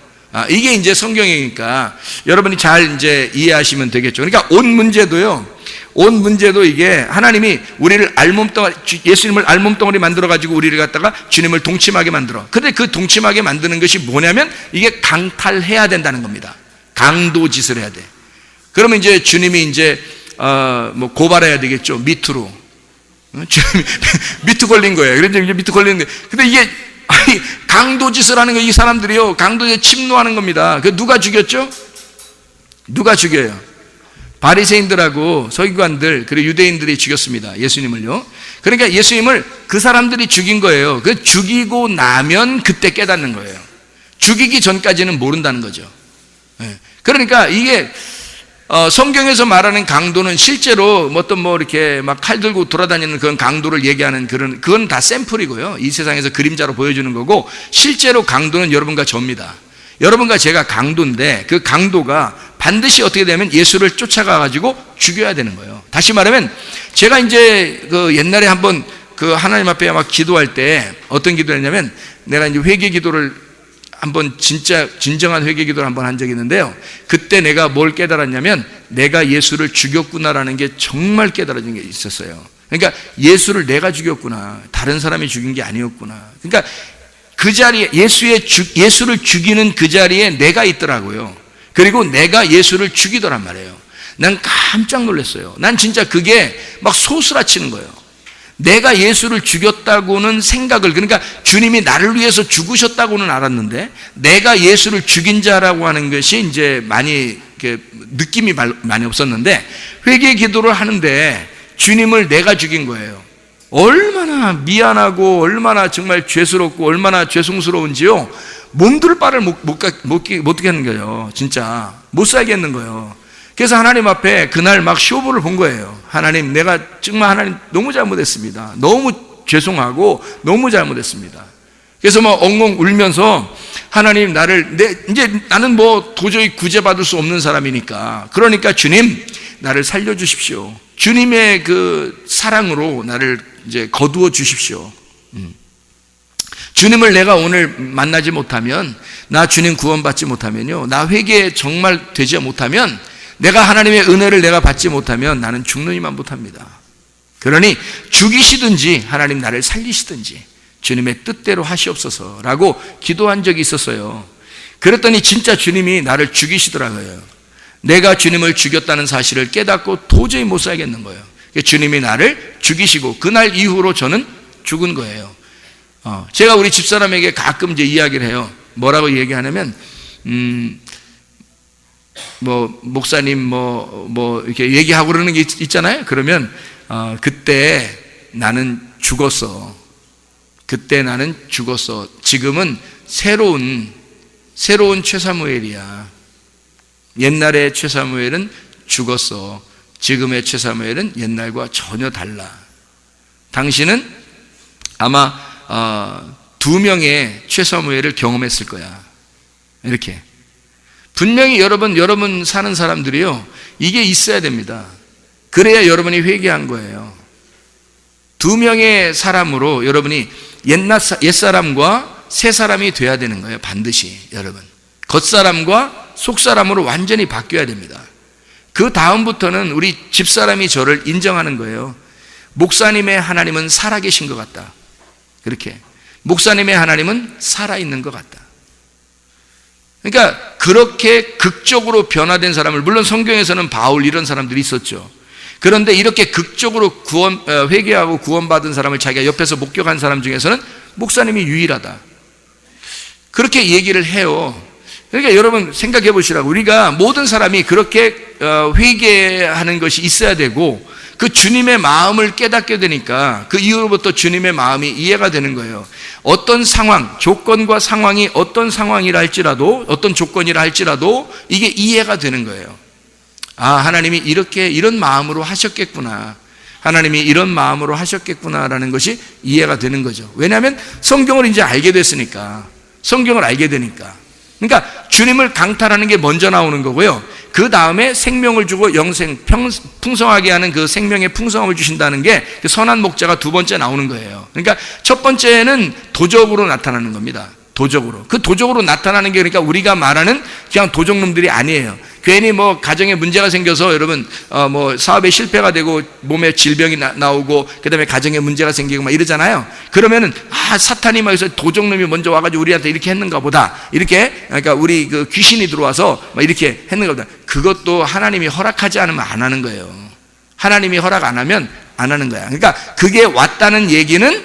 이게 이제 성경이니까 여러분이 잘 이제 이해하시면 되겠죠. 그러니까 온 문제도 이게 하나님이 우리를 예수님을 알몸덩어리 만들어가지고 우리를 갖다가 주님을 동침하게 만들어. 근데 그 동침하게 만드는 것이 뭐냐면 이게 강탈해야 된다는 겁니다. 강도짓을 해야 돼. 그러면 이제 주님이 이제 고발해야 되겠죠. 미투로. 미투 걸린 거예요. 그래서 이제 미투 걸리는 거예요. 근데 이게 강도짓을 하는 거, 이 사람들이요, 강도에 침노하는 겁니다. 그 누가 죽였죠? 누가 죽여요? 바리새인들하고 서기관들 그리고 유대인들이 죽였습니다. 예수님을요. 그러니까 예수님을 그 사람들이 죽인 거예요. 그 죽이고 나면 그때 깨닫는 거예요. 죽이기 전까지는 모른다는 거죠. 그러니까 이게 성경에서 말하는 강도는 실제로 이렇게 막 칼 들고 돌아다니는 그런 강도를 얘기하는 그건 다 샘플이고요. 이 세상에서 그림자로 보여주는 거고, 실제로 강도는 여러분과 저입니다. 여러분과 제가 강도인데, 그 강도가 반드시 어떻게 되면 예수를 쫓아가가지고 죽여야 되는 거예요. 다시 말하면, 제가 이제 옛날에 한번 하나님 앞에 막 기도할 때 어떤 기도를 했냐면, 내가 이제 회개 기도를 한번 진정한 회개 기도를 한번 한 적이 있는데요. 그때 내가 뭘 깨달았냐면, 내가 예수를 죽였구나라는 게 정말 깨달아진 게 있었어요. 그러니까 예수를 내가 죽였구나. 다른 사람이 죽인 게 아니었구나. 그러니까 그 자리에 예수를 죽이는 그 자리에 내가 있더라고요. 그리고 내가 예수를 죽이더란 말이에요. 난 깜짝 놀랐어요. 난 진짜 그게 막 소스라치는 거예요. 내가 예수를 죽였다고는 생각을, 그러니까 주님이 나를 위해서 죽으셨다고는 알았는데 내가 예수를 죽인 자라고 하는 것이 이제 많이 느낌이 많이 없었는데, 회개 기도를 하는데 주님을 내가 죽인 거예요. 얼마나 미안하고 얼마나 정말 죄스럽고 얼마나 죄송스러운지요. 몸둘 바를 못 듣겠는 거예요. 진짜 못 살겠는 거예요. 그래서 하나님 앞에 그날 막 쇼부를 본 거예요. 하나님, 내가 정말 하나님 너무 잘못했습니다. 너무 죄송하고 너무 잘못했습니다. 그래서 막 엉엉 울면서 하나님, 이제 나는 뭐 도저히 구제받을 수 없는 사람이니까, 그러니까 주님 나를 살려주십시오. 주님의 그 사랑으로 나를 이제 거두어 주십시오. 주님을 내가 오늘 만나지 못하면, 나 주님 구원받지 못하면요, 나 회개 정말 되지 못하면, 내가 하나님의 은혜를 내가 받지 못하면 나는 죽는 이만 못합니다. 그러니 죽이시든지 하나님 나를 살리시든지 주님의 뜻대로 하시옵소서라고 기도한 적이 있었어요. 그랬더니 진짜 주님이 나를 죽이시더라고요. 내가 주님을 죽였다는 사실을 깨닫고 도저히 못 살겠는 거예요. 주님이 나를 죽이시고 그날 이후로 저는 죽은 거예요. 제가 우리 집사람에게 가끔 이제 이야기를 해요. 뭐라고 얘기하냐면, 목사님 이렇게 얘기하고 그러는 게 있잖아요. 그러면 그때 나는 죽었어. 그때 나는 죽었어. 지금은 새로운 최사무엘이야. 옛날의 최사무엘은 죽었어. 지금의 최사무엘은 옛날과 전혀 달라. 당신은 아마 2명의 최사무엘을 경험했을 거야. 이렇게. 분명히 여러분 사는 사람들이요, 이게 있어야 됩니다. 그래야 여러분이 회개한 거예요. 2명의 사람으로 여러분이 옛사람과 새사람이 돼야 되는 거예요. 반드시. 여러분, 겉사람과 속사람으로 완전히 바뀌어야 됩니다. 그 다음부터는 우리 집사람이 저를 인정하는 거예요. 목사님의 하나님은 살아계신 것 같다. 그렇게. 목사님의 하나님은 살아있는 것 같다. 그러니까 그렇게 극적으로 변화된 사람을, 물론 성경에서는 바울 이런 사람들이 있었죠. 그런데 이렇게 극적으로 회개하고 구원받은 사람을 자기가 옆에서 목격한 사람 중에서는 목사님이 유일하다. 그렇게 얘기를 해요. 그러니까 여러분 생각해 보시라고. 우리가 모든 사람이 그렇게 회개하는 것이 있어야 되고, 그 주님의 마음을 깨닫게 되니까 그 이후로부터 주님의 마음이 이해가 되는 거예요. 어떤 상황, 조건과 상황이 어떤 상황이라 할지라도, 어떤 조건이라 할지라도 이게 이해가 되는 거예요. 하나님이 이런 마음으로 하셨겠구나. 하나님이 이런 마음으로 하셨겠구나라는 것이 이해가 되는 거죠. 왜냐하면 성경을 이제 알게 됐으니까. 성경을 알게 되니까. 그러니까 주님을 강탈하는 게 먼저 나오는 거고요. 그 다음에 생명을 주고 풍성하게 하는 그 생명의 풍성함을 주신다는 게 그 선한 목자가 두 번째 나오는 거예요. 그러니까 첫 번째는 도적으로 나타나는 겁니다. 도적으로. 그 도적으로 나타나는 게, 그러니까 우리가 말하는 그냥 도적놈들이 아니에요. 괜히 가정에 문제가 생겨서 여러분 사업에 실패가 되고 몸에 질병이 나오고 그다음에 가정에 문제가 생기고 막 이러잖아요. 그러면은 사탄이 막 해서 도적놈이 먼저 와가지고 우리한테 이렇게 했는가 보다. 이렇게, 그러니까 우리 그 귀신이 들어와서 막 이렇게 했는가 보다. 그것도 하나님이 허락하지 않으면 안 하는 거예요. 하나님이 허락 안 하면 안 하는 거야. 그러니까 그게 왔다는 얘기는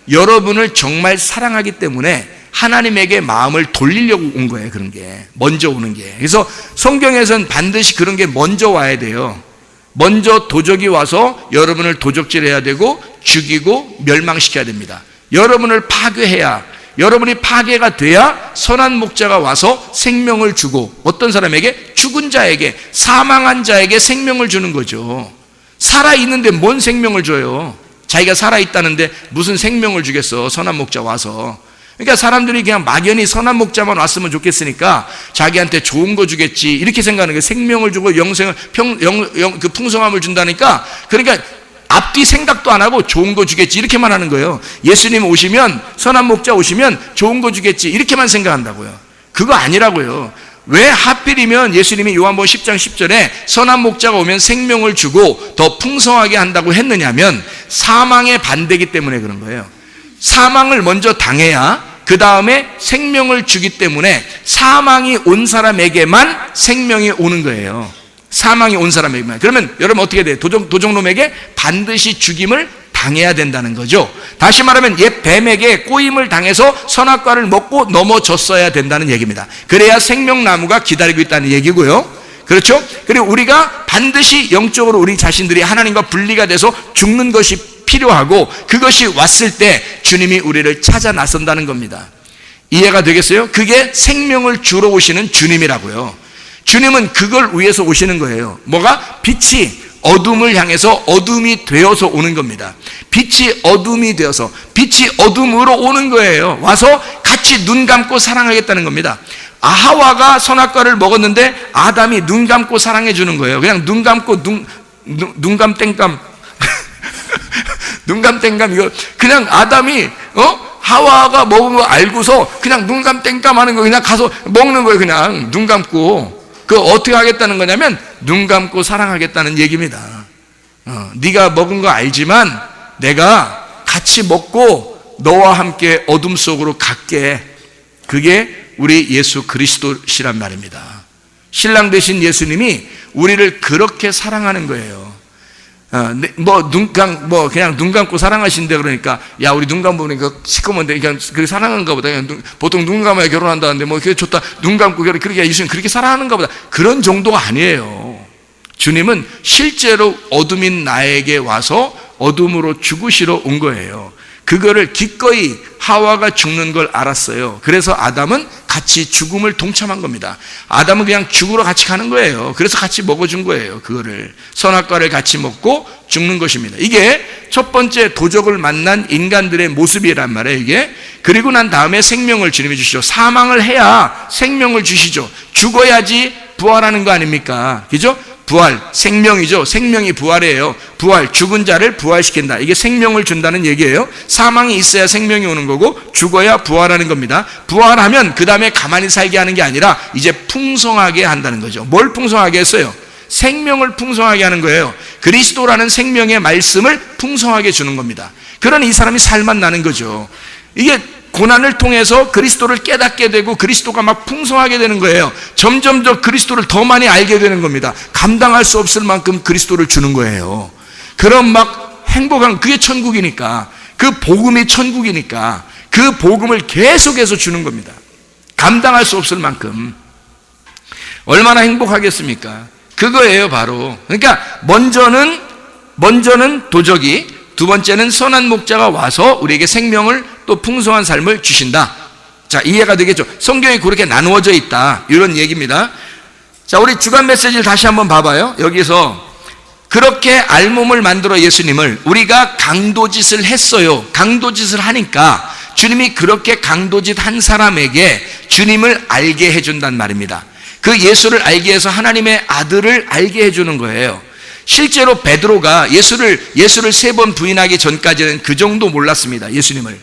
여러분을 정말 사랑하기 때문에 하나님에게 마음을 돌리려고 온 거예요. 그런 게 먼저 오는 게. 그래서 성경에서는 반드시 그런 게 먼저 와야 돼요. 먼저 도적이 와서 여러분을 도적질해야 되고 죽이고 멸망시켜야 됩니다. 여러분을 파괴해야, 여러분이 파괴가 돼야 선한 목자가 와서 생명을 주고, 어떤 사람에게? 죽은 자에게, 사망한 자에게 생명을 주는 거죠. 살아있는데 뭔 생명을 줘요? 자기가 살아있다는데 무슨 생명을 주겠어, 선한 목자 와서. 그러니까 사람들이 그냥 막연히 선한 목자만 왔으면 좋겠으니까 자기한테 좋은 거 주겠지 이렇게 생각하는 거예요. 생명을 주고 영생을 그 풍성함을 준다니까. 그러니까 앞뒤 생각도 안 하고 좋은 거 주겠지 이렇게만 하는 거예요. 예수님 오시면, 선한 목자 오시면 좋은 거 주겠지 이렇게만 생각한다고요. 그거 아니라고요. 왜 하필이면 예수님이 요한복음 10장 10절에 선한 목자가 오면 생명을 주고 더 풍성하게 한다고 했느냐면 사망의 반대이기 때문에 그런 거예요. 사망을 먼저 당해야 그 다음에 생명을 주기 때문에 사망이 온 사람에게만 생명이 오는 거예요. 사망이 온 사람에게만. 그러면 여러분 어떻게 돼요? 도적놈에게 반드시 죽임을 당해야 된다는 거죠. 다시 말하면 옛 뱀에게 꼬임을 당해서 선악과를 먹고 넘어졌어야 된다는 얘기입니다. 그래야 생명나무가 기다리고 있다는 얘기고요. 그렇죠? 그리고 우리가 반드시 영적으로 우리 자신들이 하나님과 분리가 돼서 죽는 것이 필요하고, 그것이 왔을 때 주님이 우리를 찾아 나선다는 겁니다. 이해가 되겠어요? 그게 생명을 주러 오시는 주님이라고요. 주님은 그걸 위해서 오시는 거예요. 뭐가? 빛이 어둠을 향해서 어둠이 되어서 오는 겁니다. 빛이 어둠이 되어서, 빛이 어둠으로 오는 거예요. 와서 같이 눈 감고 사랑하겠다는 겁니다. 하와가 선악과를 먹었는데 아담이 눈 감고 사랑해 주는 거예요. 그냥 눈 감고 눈감 땡감 눈감 땡감, 이거 그냥 아담이 하와가 먹은 거 알고서 그냥 눈감 땡감 하는 거, 그냥 가서 먹는 거예요. 그냥 눈 감고. 그거 어떻게 하겠다는 거냐면 눈 감고 사랑하겠다는 얘기입니다. 네가 먹은 거 알지만 내가 같이 먹고 너와 함께 어둠 속으로 갈게. 그게 우리 예수 그리스도시란 말입니다. 신랑 되신 예수님이 우리를 그렇게 사랑하는 거예요. 그냥 눈 감고 사랑하신대. 그러니까, 야, 우리 눈 감으니까 시커먼데, 그냥 그렇게 사랑하는가 보다. 그냥 보통 눈 감아야 결혼한다는데, 그게 좋다. 눈 감고, 그렇게 예수님 그렇게 사랑하는가 보다. 그런 정도가 아니에요. 주님은 실제로 어둠인 나에게 와서 어둠으로 죽으시러 온 거예요. 그거를 기꺼이 하와가 죽는 걸 알았어요. 그래서 아담은 같이 죽음을 동참한 겁니다. 아담은 그냥 죽으러 같이 가는 거예요. 그래서 같이 먹어준 거예요. 그거를 선악과를 같이 먹고 죽는 것입니다. 이게 첫 번째 도적을 만난 인간들의 모습이란 말이에요. 이게. 그리고 난 다음에 생명을 주님이 주시죠. 사망을 해야 생명을 주시죠. 죽어야지 부활하는 거 아닙니까? 그죠? 부활, 생명이죠. 생명이 부활이에요. 부활, 죽은 자를 부활시킨다. 이게 생명을 준다는 얘기예요. 사망이 있어야 생명이 오는 거고, 죽어야 부활하는 겁니다. 부활하면 그 다음에 가만히 살게 하는 게 아니라 이제 풍성하게 한다는 거죠. 뭘 풍성하게 했어요? 생명을 풍성하게 하는 거예요. 그리스도라는 생명의 말씀을 풍성하게 주는 겁니다. 그러니 이 사람이 살만 나는 거죠. 이게 고난을 통해서 그리스도를 깨닫게 되고 그리스도가 막 풍성하게 되는 거예요. 점점 더 그리스도를 더 많이 알게 되는 겁니다. 감당할 수 없을 만큼 그리스도를 주는 거예요. 그럼 막 행복한, 그게 천국이니까, 그 복음이 천국이니까 그 복음을 계속해서 주는 겁니다. 감당할 수 없을 만큼. 얼마나 행복하겠습니까? 그거예요, 바로. 그러니까 먼저는 도적이, 두 번째는 선한 목자가 와서 우리에게 생명을 또 풍성한 삶을 주신다. 자, 이해가 되겠죠? 성경이 그렇게 나누어져 있다, 이런 얘기입니다. 자, 우리 주간 메시지를 다시 한번 봐봐요. 여기서 그렇게 알몸을 만들어 예수님을 우리가 강도짓을 했어요. 강도짓을 하니까 주님이 그렇게 강도짓 한 사람에게 주님을 알게 해준단 말입니다. 그 예수를 알게 해서 하나님의 아들을 알게 해주는 거예요. 실제로 베드로가 예수를 3번 부인하기 전까지는 그 정도 몰랐습니다. 예수님을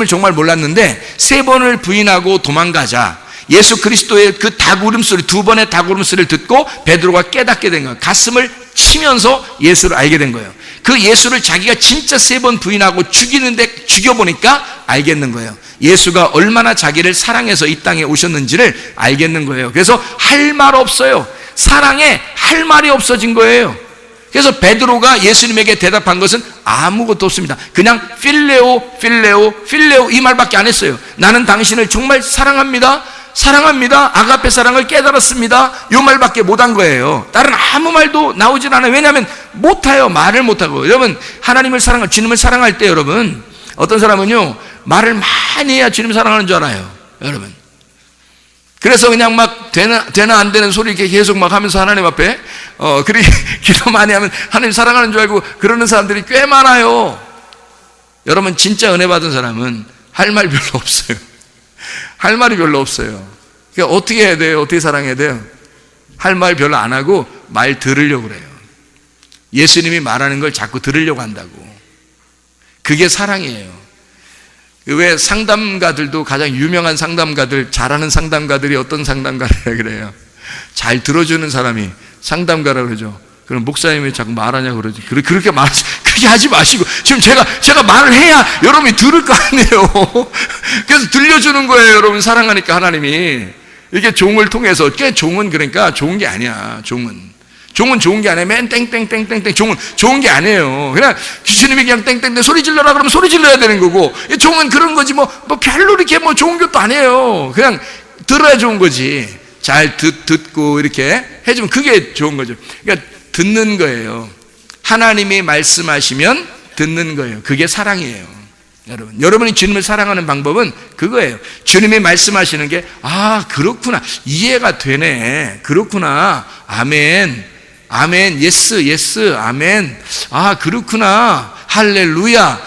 정말 몰랐는데 3번을 부인하고 도망가자 예수 그리스도의 그 닭 울음소리, 2번의 닭 울음소리를 듣고 베드로가 깨닫게 된 거예요. 가슴을 치면서 예수를 알게 된 거예요. 그 예수를 자기가 진짜 3번 부인하고 죽이는데 죽여보니까 알겠는 거예요. 예수가 얼마나 자기를 사랑해서 이 땅에 오셨는지를 알겠는 거예요. 그래서 할 말 없어요. 사랑에 할 말이 없어진 거예요. 그래서 베드로가 예수님에게 대답한 것은 아무것도 없습니다. 그냥 필레오 이 말밖에 안 했어요. 나는 당신을 정말 사랑합니다. 아가페 사랑을 깨달았습니다. 이 말밖에 못한 거예요. 다른 아무 말도 나오질 않아요. 왜냐하면 못해요. 말을 못하고. 여러분, 하나님을 사랑할, 주님을 사랑할 때 여러분, 어떤 사람은요 말을 많이 해야 주님 사랑하는 줄 알아요. 여러분, 그래서 그냥 막 되나 안 되는 소리 이렇게 계속 막 하면서 하나님 앞에 그렇게 기도 많이 하면 하나님 사랑하는 줄 알고 그러는 사람들이 꽤 많아요. 여러분, 진짜 은혜 받은 사람은 할 말 별로 없어요. 할 말이 별로 없어요. 그러니까 어떻게 해야 돼요? 어떻게 사랑해야 돼요? 할 말 별로 안 하고 말 들으려고 그래요. 예수님이 말하는 걸 자꾸 들으려고 한다고. 그게 사랑이에요. 왜 상담가들도 가장 유명한 상담가들, 잘하는 상담가들이 어떤 상담가라 그래요? 잘 들어주는 사람이 상담가라 그러죠. 그럼 목사님이 자꾸 말하냐고 그러지. 그렇게 하지 마시고, 지금 제가 말을 해야 여러분이 들을 거 아니에요. 그래서 들려주는 거예요. 여러분, 사랑하니까 하나님이. 이게 종을 통해서, 종은 그러니까 좋은 게 아니야. 종은 좋은 게 아니에요. 맨 땡땡땡땡땡. 종은 좋은 게 아니에요. 그냥 주님이 그냥 땡땡땡 소리 질러라 그러면 소리 질러야 되는 거고, 종은 그런 거지 뭐 별로 이렇게 뭐 좋은 것도 아니에요. 그냥 들어야 좋은 거지. 잘 듣고 이렇게 해주면 그게 좋은 거죠. 그러니까 듣는 거예요. 하나님이 말씀하시면 듣는 거예요. 그게 사랑이에요. 여러분이 주님을 사랑하는 방법은 그거예요. 주님이 말씀하시는 게, 아, 그렇구나. 이해가 되네. 그렇구나. 아멘. 아멘. 예스, 예스. 아멘. 아, 그렇구나. 할렐루야.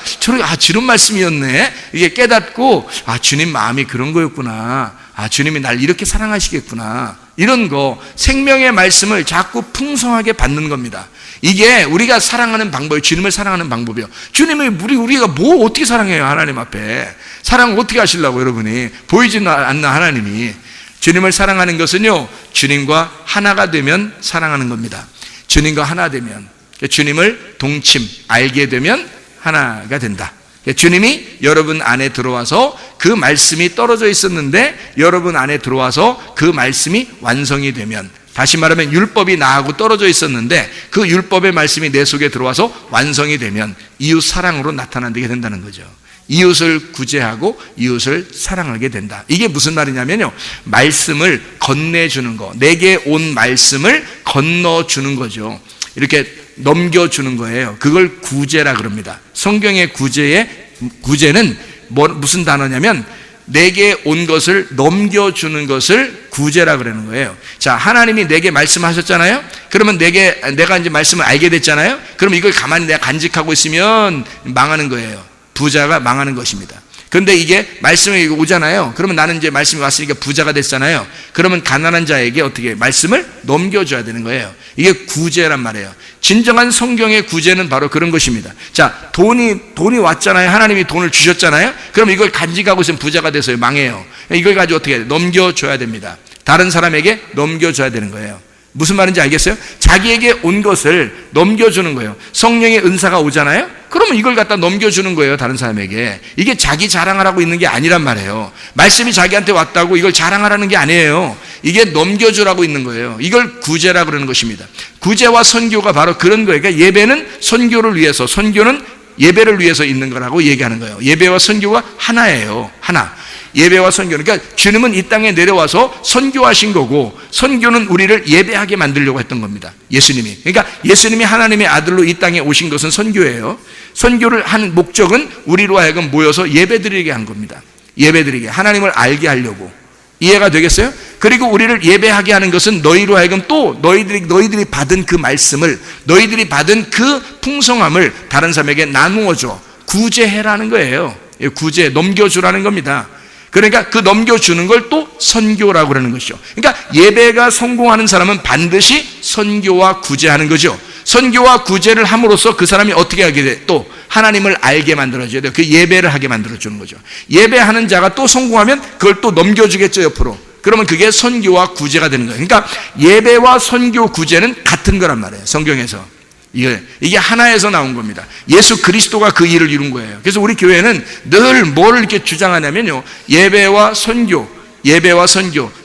저런 말씀이었네. 이게 깨닫고, 아, 주님 마음이 그런 거였구나. 아, 주님이 날 이렇게 사랑하시겠구나. 이런 거, 생명의 말씀을 자꾸 풍성하게 받는 겁니다. 이게 우리가 사랑하는 방법이에요. 주님을 사랑하는 방법이요. 주님이 우리가 뭐 어떻게 사랑해요? 하나님 앞에 사랑을 어떻게 하시려고? 여러분이 보이지는 않는 하나님이. 주님을 사랑하는 것은요, 주님과 하나가 되면 사랑하는 겁니다. 주님과 하나 되면, 주님을 동침 알게 되면 하나가 된다. 주님이 여러분 안에 들어와서 그 말씀이 떨어져 있었는데 여러분 안에 들어와서 그 말씀이 완성이 되면, 다시 말하면 율법이 나하고 떨어져 있었는데 그 율법의 말씀이 내 속에 들어와서 완성이 되면 이웃 사랑으로 나타나게 된다는 거죠. 이웃을 구제하고 이웃을 사랑하게 된다. 이게 무슨 말이냐면요, 말씀을 건네주는 거, 내게 온 말씀을 건너주는 거죠. 이렇게 넘겨주는 거예요. 그걸 구제라 그럽니다. 성경의 구제는 무슨 단어냐면 내게 온 것을 넘겨주는 것을 구제라 그러는 거예요. 자, 하나님이 내게 말씀하셨잖아요. 그러면 내가 이제 말씀을 알게 됐잖아요. 그럼 이걸 가만히 내가 간직하고 있으면 망하는 거예요. 부자가 망하는 것입니다. 그런데 이게 말씀이 오잖아요. 그러면 나는 이제 말씀이 왔으니까 부자가 됐잖아요. 그러면 가난한 자에게 어떻게 말씀을 넘겨줘야 되는 거예요. 이게 구제란 말이에요. 진정한 성경의 구제는 바로 그런 것입니다. 자, 돈이 왔잖아요. 하나님이 돈을 주셨잖아요. 그럼 이걸 간직하고 있으면 부자가 돼서요, 망해요. 이걸 가지고 어떻게 해요? 넘겨줘야 됩니다. 다른 사람에게 넘겨줘야 되는 거예요. 무슨 말인지 알겠어요? 자기에게 온 것을 넘겨주는 거예요. 성령의 은사가 오잖아요? 그러면 이걸 갖다 넘겨주는 거예요, 다른 사람에게. 이게 자기 자랑하라고 있는 게 아니란 말이에요. 말씀이 자기한테 왔다고 이걸 자랑하라는 게 아니에요. 이게 넘겨주라고 있는 거예요. 이걸 구제라 그러는 것입니다. 구제와 선교가 바로 그런 거예요. 그러니까 예배는 선교를 위해서, 선교는 예배를 위해서 있는 거라고 얘기하는 거예요. 예배와 선교가 하나예요. 하나. 예배와 선교. 그러니까 주님은 이 땅에 내려와서 선교하신 거고, 선교는 우리를 예배하게 만들려고 했던 겁니다. 예수님이. 그러니까 예수님이 하나님의 아들로 이 땅에 오신 것은 선교예요. 선교를 한 목적은 우리로 하여금 모여서 예배드리게 한 겁니다. 예배드리게, 하나님을 알게 하려고. 이해가 되겠어요? 그리고 우리를 예배하게 하는 것은 너희로 하여금 또 너희들이 받은 그 말씀을, 너희들이 받은 그 풍성함을 다른 사람에게 나누어줘. 구제해라는 거예요. 구제, 넘겨주라는 겁니다. 그러니까 그 넘겨주는 걸 또 선교라고 그러는 것이죠. 그러니까 예배가 성공하는 사람은 반드시 선교와 구제하는 거죠. 선교와 구제를 함으로써 그 사람이 어떻게 하게 돼? 또 하나님을 알게 만들어줘야 돼요. 그 예배를 하게 만들어주는 거죠. 예배하는 자가 또 성공하면 그걸 또 넘겨주겠죠, 옆으로. 그러면 그게 선교와 구제가 되는 거예요. 그러니까 예배와 선교, 구제는 같은 거란 말이에요, 성경에서. 이게 하나에서 나온 겁니다. 예수 그리스도가 그 일을 이룬 거예요. 그래서 우리 교회는 늘 뭘 이렇게 주장하냐면요, 예배와 선교,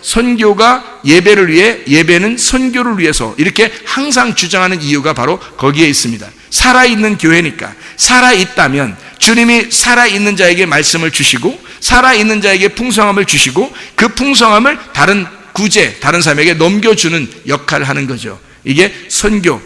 선교가 예배를 위해, 예배는 선교를 위해서, 이렇게 항상 주장하는 이유가 바로 거기에 있습니다. 살아있는 교회니까. 살아있다면 주님이 살아있는 자에게 말씀을 주시고, 살아있는 자에게 풍성함을 주시고, 그 풍성함을 다른 구제, 다른 사람에게 넘겨주는 역할을 하는 거죠. 이게 선교,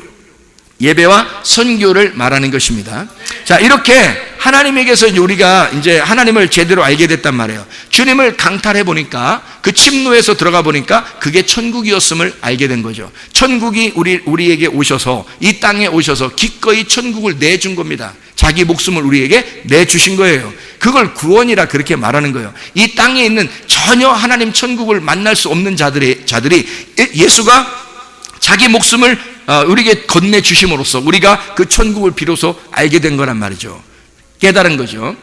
예배와 선교를 말하는 것입니다. 자, 이렇게 하나님에게서 우리가 이제 하나님을 제대로 알게 됐단 말이에요. 주님을 강탈해 보니까, 그 침노에서 들어가 보니까 그게 천국이었음을 알게 된 거죠. 천국이 우리에게 오셔서, 이 땅에 오셔서 기꺼이 천국을 내준 겁니다. 자기 목숨을 우리에게 내주신 거예요. 그걸 구원이라 그렇게 말하는 거예요. 이 땅에 있는 전혀 하나님 천국을 만날 수 없는 자들이 예수가 자기 목숨을 우리에게 건네주심으로써 우리가 그 천국을 비로소 알게 된 거란 말이죠. 깨달은 거죠.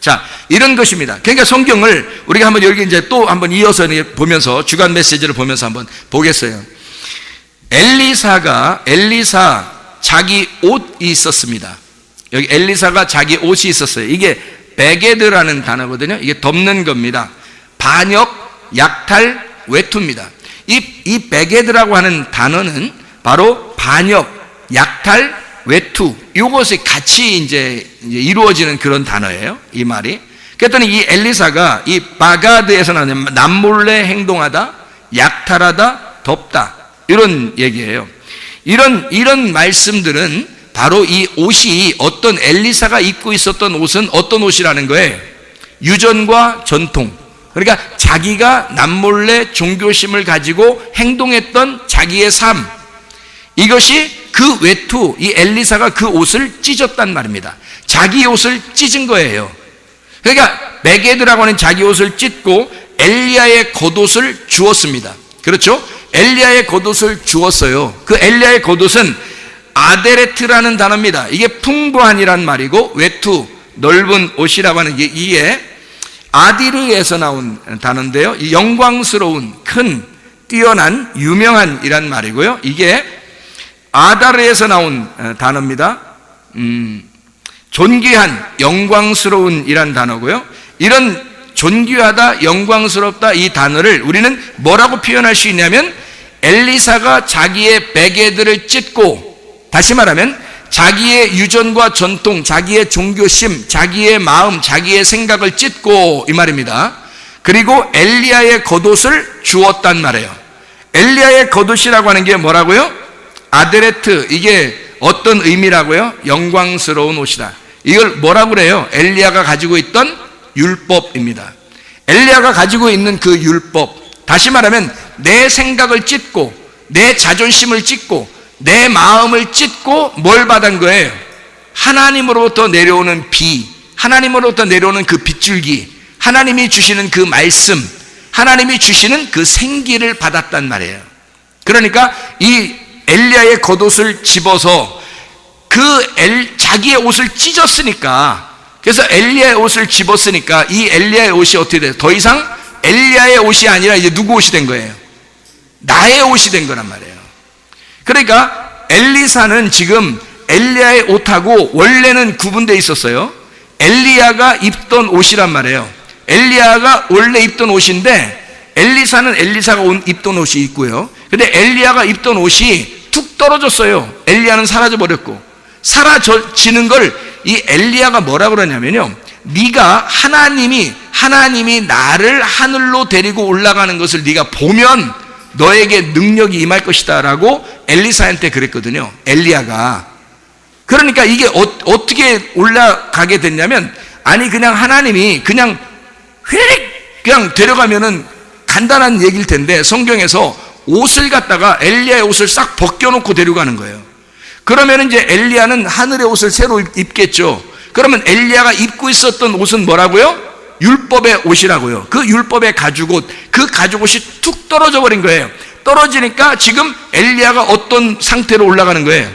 자, 이런 것입니다. 그러니까 성경을 우리가 한번 여기 이제 또 한번 이어서 보면서, 주간 메시지를 보면서 한번 보겠어요. 엘리사 자기 옷이 있었습니다. 여기 엘리사가 자기 옷이 있었어요. 이게 베게드라는 단어거든요. 이게 덮는 겁니다. 반역, 약탈, 외투입니다. 이 베게드라고 하는 단어는 바로 반역, 약탈, 외투, 이것이 같이 이제 이루어지는 그런 단어예요. 이 말이. 그랬더니 이 엘리사가 이 바가드에서 나오는 남몰래 행동하다, 약탈하다, 덮다, 이런 얘기예요. 이런 말씀들은 바로 이 옷이 어떤 엘리사가 입고 있었던 옷은 어떤 옷이라는 거예요? 유전과 전통. 그러니까 자기가 남몰래 종교심을 가지고 행동했던 자기의 삶, 이것이 그 외투, 이 엘리사가 그 옷을 찢었단 말입니다. 자기 옷을 찢은 거예요. 그러니까 메게드라고 하는 자기 옷을 찢고 엘리야의 겉옷을 주었습니다. 그렇죠? 엘리야의 겉옷을 주었어요. 그 엘리야의 겉옷은 아데레트라는 단어입니다. 이게 풍부한이란 말이고, 외투, 넓은 옷이라고 하는 게 이게 아디르에서 나온 단어인데요. 영광스러운, 큰, 뛰어난, 유명한 이란 말이고요. 이게 아다르에서 나온 단어입니다. 존귀한, 영광스러운 이란 단어고요. 이런 존귀하다, 영광스럽다 이 단어를 우리는 뭐라고 표현할 수 있냐면, 엘리사가 자기의 베개들을 찢고, 다시 말하면 자기의 유전과 전통, 자기의 종교심, 자기의 마음, 자기의 생각을 찢고, 이 말입니다. 그리고 엘리야의 겉옷을 주었단 말이에요. 엘리야의 겉옷이라고 하는 게 뭐라고요? 아데레트, 이게 어떤 의미라고요? 영광스러운 옷이다. 이걸 뭐라고 그래요? 엘리야가 가지고 있던 율법입니다. 엘리야가 가지고 있는 그 율법, 다시 말하면 내 생각을 찢고, 내 자존심을 찢고, 내 마음을 찢고 뭘 받은 거예요? 하나님으로부터 내려오는 비, 하나님으로부터 내려오는 그 빗줄기, 하나님이 주시는 그 말씀, 하나님이 주시는 그 생기를 받았단 말이에요. 그러니까 이 엘리야의 겉옷을 집어서 자기의 옷을 찢었으니까, 그래서 엘리야의 옷을 집었으니까 이 엘리야의 옷이 어떻게 돼요? 더 이상 엘리야의 옷이 아니라 이제 누구 옷이 된 거예요? 나의 옷이 된 거란 말이에요. 그러니까 엘리사는 지금 엘리야의 옷하고 원래는 구분되어 있었어요. 엘리야가 입던 옷이란 말이에요. 엘리야가 원래 입던 옷인데, 엘리사는 엘리사가 입던 옷이 있고요. 근데 엘리야가 입던 옷이 툭 떨어졌어요. 엘리야는 사라져버렸고, 사라지는 걸 이 엘리야가 뭐라 그러냐면요, 네가 하나님이 나를 하늘로 데리고 올라가는 것을 네가 보면 너에게 능력이 임할 것이다 라고 엘리사한테 그랬거든요, 엘리야가. 그러니까 이게 어떻게 올라가게 됐냐면, 아니 그냥 하나님이 그냥 휙 그냥 데려가면은 간단한 얘기일 텐데, 성경에서 옷을 갖다가 엘리야의 옷을 싹 벗겨놓고 데려가는 거예요. 그러면 이제 엘리야는 하늘의 옷을 새로 입겠죠. 그러면 엘리야가 입고 있었던 옷은 뭐라고요? 율법의 옷이라고요. 그 율법의 가죽옷, 그 가죽옷이 툭 떨어져 버린 거예요. 떨어지니까 지금 엘리야가 어떤 상태로 올라가는 거예요?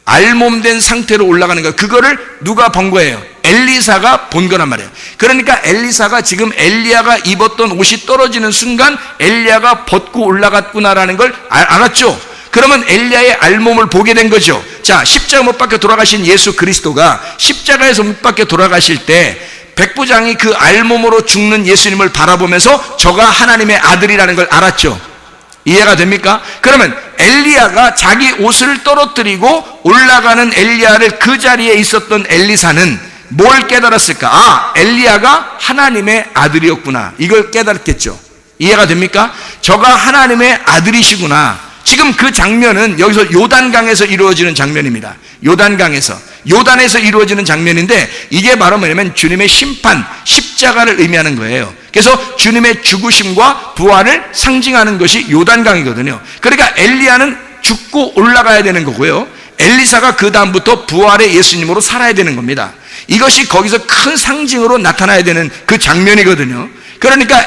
알몸된 상태로 올라가는 거예요. 그거를 누가 본 거예요? 엘리사가 본 거란 말이에요. 그러니까 엘리사가 지금 엘리야가 입었던 옷이 떨어지는 순간 엘리야가 벗고 올라갔구나라는 걸 알았죠. 그러면 엘리야의 알몸을 보게 된 거죠. 자, 십자가 못 박혀 돌아가신 예수 그리스도가 십자가에서 못 박혀 돌아가실 때 백부장이 그 알몸으로 죽는 예수님을 바라보면서 저가 하나님의 아들이라는 걸 알았죠. 이해가 됩니까? 그러면 엘리야가 자기 옷을 떨어뜨리고 올라가는 엘리야를, 그 자리에 있었던 엘리사는 뭘 깨달았을까? 아, 엘리야가 하나님의 아들이었구나, 이걸 깨달았겠죠. 이해가 됩니까? 저가 하나님의 아들이시구나. 지금 그 장면은 여기서 요단강에서 이루어지는 장면입니다. 요단에서 이루어지는 장면인데, 이게 바로 뭐냐면 주님의 심판, 십자가를 의미하는 거예요. 그래서 주님의 죽으심과 부활을 상징하는 것이 요단강이거든요. 그러니까 엘리야는 죽고 올라가야 되는 거고요, 엘리사가 그 다음부터 부활의 예수님으로 살아야 되는 겁니다. 이것이 거기서 큰 상징으로 나타나야 되는 그 장면이거든요. 그러니까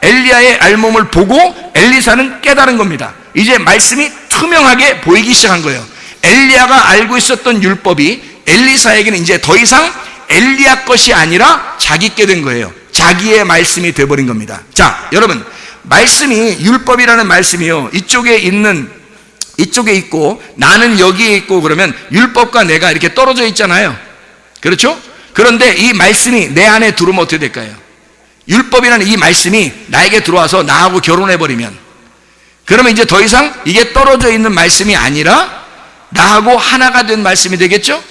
엘리야의 알몸을 보고 엘리사는 깨달은 겁니다. 이제 말씀이 투명하게 보이기 시작한 거예요. 엘리야가 알고 있었던 율법이 엘리사에게는 이제 더 이상 엘리야 것이 아니라 자기께 된 거예요. 자기의 말씀이 되어버린 겁니다. 자, 여러분, 말씀이, 율법이라는 말씀이요, 이쪽에 있고 나는 여기에 있고, 그러면 율법과 내가 이렇게 떨어져 있잖아요. 그렇죠? 그런데 이 말씀이 내 안에 들어오면 어떻게 될까요? 율법이라는 이 말씀이 나에게 들어와서 나하고 결혼해버리면, 그러면 이제 더 이상 이게 떨어져 있는 말씀이 아니라 나하고 하나가 된 말씀이 되겠죠?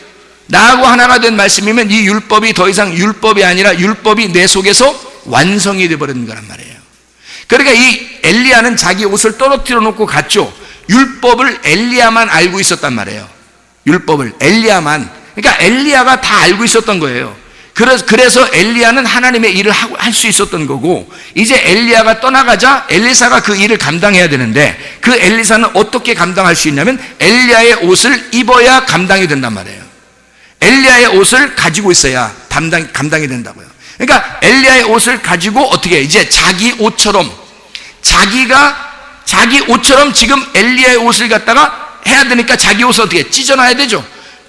나하고 하나가 된 말씀이면 이 율법이 더 이상 율법이 아니라 율법이 내 속에서 완성이 되어버리는 거란 말이에요. 그러니까 이 엘리야는 자기 옷을 떨어뜨려 놓고 갔죠. 율법을 엘리야만 알고 있었단 말이에요. 율법을 엘리야만. 그러니까 엘리야가 다 알고 있었던 거예요. 그래서 엘리야는 하나님의 일을 할 수 있었던 거고, 이제 엘리야가 떠나가자 엘리사가 그 일을 감당해야 되는데, 그 엘리사는 어떻게 감당할 수 있냐면 엘리야의 옷을 입어야 감당이 된단 말이에요. 엘리야의 옷을 가지고 있어야 감당이 된다고요. 그러니까 엘리야의 옷을 가지고 어떻게 이제 자기 옷처럼 자기 옷처럼 지금 엘리야의 옷을 갖다가 해야 되니까 자기 옷을 어떻게 찢어놔야 되죠.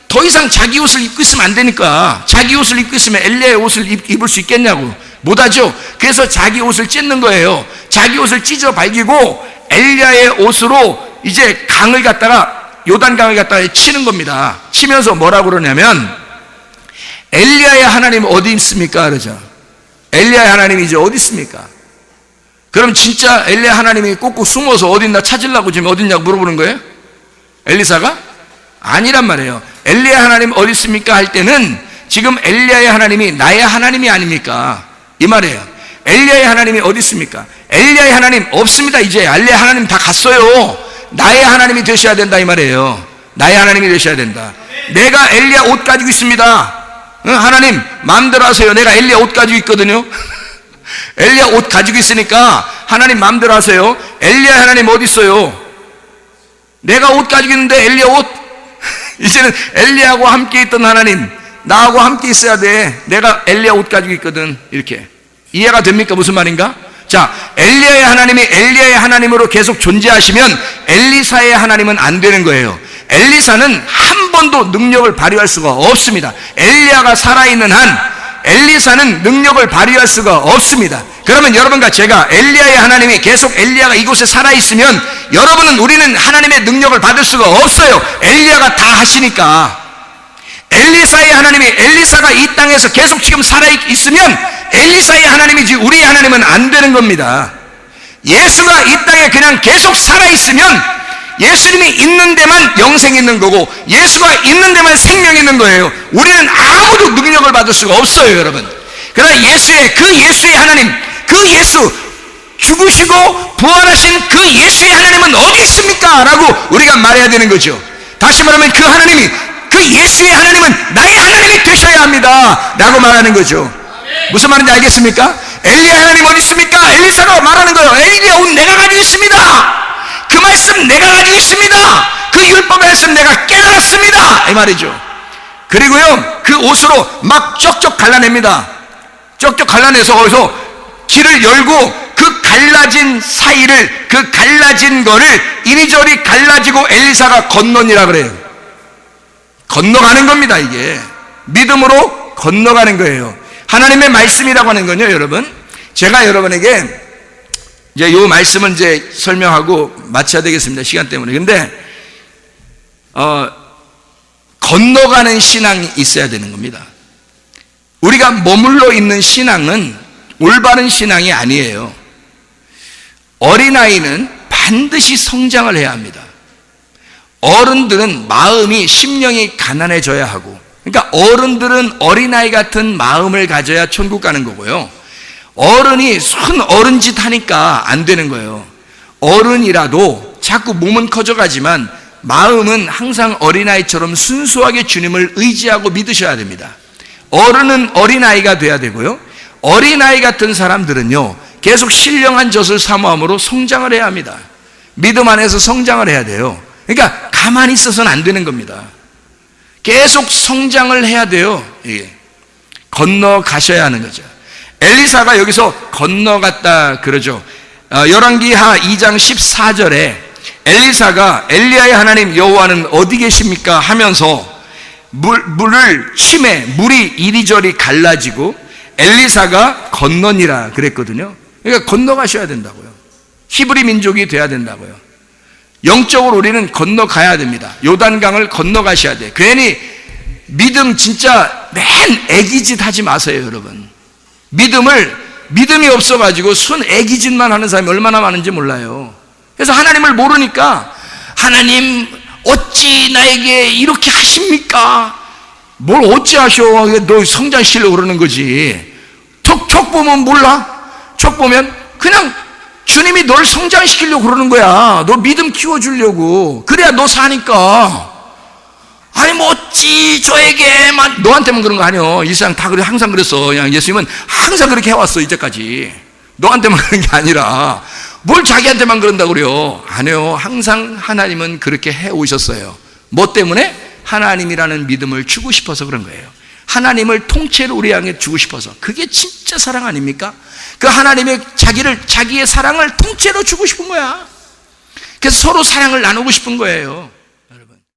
더 이상 자기 옷을 입고 있으면 안 되니까, 자기 옷을 입고 있으면 엘리야의 옷을 입을 수 있겠냐고, 못하죠. 그래서 자기 옷을 찢는 거예요. 자기 옷을 찢어 발기고 엘리야의 옷으로 이제 강을 갖다가, 요단강을 갖다가 치는 겁니다. 치면서 뭐라고 그러냐면, 엘리야의 하나님 어디 있습니까? 그러죠. 엘리야의 하나님이 이제 어디 있습니까? 그럼 진짜 엘리야 하나님이 꼭꼭 숨어서 어딨나 찾으려고 지금 어딨냐고 물어보는 거예요? 엘리사가? 아니란 말이에요. 엘리야 하나님 어디 있습니까? 할 때는 지금 엘리야의 하나님이 나의 하나님이 아닙니까? 이 말이에요. 엘리야의 하나님이 어디 있습니까? 엘리야의 하나님 없습니다. 이제 엘리야 하나님 다 갔어요. 나의 하나님이 되셔야 된다 이 말이에요. 나의 하나님이 되셔야 된다. 내가 엘리야 옷 가지고 있습니다. 하나님 마음대로 하세요. 내가 엘리야 옷 가지고 있거든요. 엘리야 옷 가지고 있으니까 하나님 마음대로 하세요. 엘리야 하나님 어디 있어요? 내가 옷 가지고 있는데 엘리야 옷? 이제는 엘리야하고 함께 있던 하나님, 나하고 함께 있어야 돼. 내가 엘리야 옷 가지고 있거든. 이렇게 이해가 됩니까? 무슨 말인가? 자, 엘리야의 하나님이 엘리야의 하나님으로 계속 존재하시면 엘리사의 하나님은 안 되는 거예요. 엘리사는 한 번도 능력을 발휘할 수가 없습니다. 엘리야가 살아있는 한 엘리사는 능력을 발휘할 수가 없습니다. 그러면 여러분과 제가 엘리야의 하나님이 계속 엘리야가 이곳에 살아있으면 우리는 하나님의 능력을 받을 수가 없어요. 엘리야가 다 하시니까. 엘리사의 하나님이 엘리사가 이 땅에서 계속 지금 살아있으면 엘리사의 하나님이지 우리의 하나님은 안 되는 겁니다. 예수가 이 땅에 그냥 계속 살아있으면 예수님이 있는 데만 영생이 있는 거고 예수가 있는 데만 생명이 있는 거예요. 우리는 아무도 능력을 받을 수가 없어요, 여러분. 그러나 예수의 하나님, 그 예수, 죽으시고 부활하신 그 예수의 하나님은 어디 있습니까? 라고 우리가 말해야 되는 거죠. 다시 말하면 그 예수의 하나님은 나의 하나님이 되셔야 합니다 라고 말하는 거죠. 무슨 말인지 알겠습니까? 엘리야 하나님 어디 있습니까? 엘리사가 말하는 거예요. 엘리야 옷 내가 가지고 있습니다. 그 말씀 내가 가지고 있습니다. 그 율법의 말씀 내가 깨달았습니다 이 말이죠. 그리고요 그 옷으로 막 쩍쩍 갈라냅니다. 쩍쩍 갈라내서 거기서 길을 열고 그 갈라진 사이를, 그 갈라진 거를 이리저리 갈라지고 엘리사가 건너니라 그래요. 건너가는 겁니다. 이게 믿음으로 건너가는 거예요. 하나님의 말씀이라고 하는 건요, 여러분, 제가 여러분에게 이제 이 말씀은 이제 설명하고 마쳐야 되겠습니다, 시간 때문에. 근데 건너가는 신앙이 있어야 되는 겁니다. 우리가 머물러 있는 신앙은 올바른 신앙이 아니에요. 어린아이는 반드시 성장을 해야 합니다. 어른들은 마음이, 심령이 가난해져야 하고, 그러니까 어른들은 어린아이 같은 마음을 가져야 천국 가는 거고요. 어른이 순 어른짓 하니까 안 되는 거예요. 어른이라도 자꾸 몸은 커져가지만 마음은 항상 어린아이처럼 순수하게 주님을 의지하고 믿으셔야 됩니다. 어른은 어린아이가 돼야 되고요. 어린아이 같은 사람들은요 계속 신령한 젖을 사모함으로 성장을 해야 합니다. 믿음 안에서 성장을 해야 돼요. 그러니까 가만히 있어서는 안 되는 겁니다. 계속 성장을 해야 돼요. 건너가셔야 하는 거죠. 엘리사가 여기서 건너갔다 그러죠. 열왕기하 2장 14절에 엘리사가 엘리야의 하나님 여호와는 어디 계십니까? 하면서 물을 침에 물이 이리저리 갈라지고 엘리사가 건너니라 그랬거든요. 그러니까 건너가셔야 된다고요. 히브리 민족이 돼야 된다고요. 영적으로 우리는 건너가야 됩니다. 요단강을 건너가셔야 돼. 괜히 믿음 진짜 맨 애기짓 하지 마세요, 여러분. 믿음이 없어가지고 순 애기짓만 하는 사람이 얼마나 많은지 몰라요. 그래서 하나님을 모르니까 하나님 어찌 나에게 이렇게 하십니까? 뭘 어찌 하셔? 너 성장시키려고 그러는 거지. 촉 보면 몰라? 촉 보면 그냥 주님이 너를 성장시키려고 그러는 거야. 너 믿음 키워주려고. 그래야 너 사니까. 아니 뭐 어찌 저에게만, 너한테만 그런 거 아니야. 이 세상 다 그래. 항상 그랬어. 그냥 예수님은 항상 그렇게 해왔어 이때까지. 너한테만 그런 게 아니라 뭘 자기한테만 그런다고 그래요. 아니요. 항상 하나님은 그렇게 해오셨어요. 뭐 때문에? 하나님이라는 믿음을 주고 싶어서 그런 거예요. 하나님을 통째로 우리 향해 주고 싶어서. 그게 진짜 사랑 아닙니까? 그 하나님의 자기의 사랑을 통째로 주고 싶은 거야. 그래서 서로 사랑을 나누고 싶은 거예요.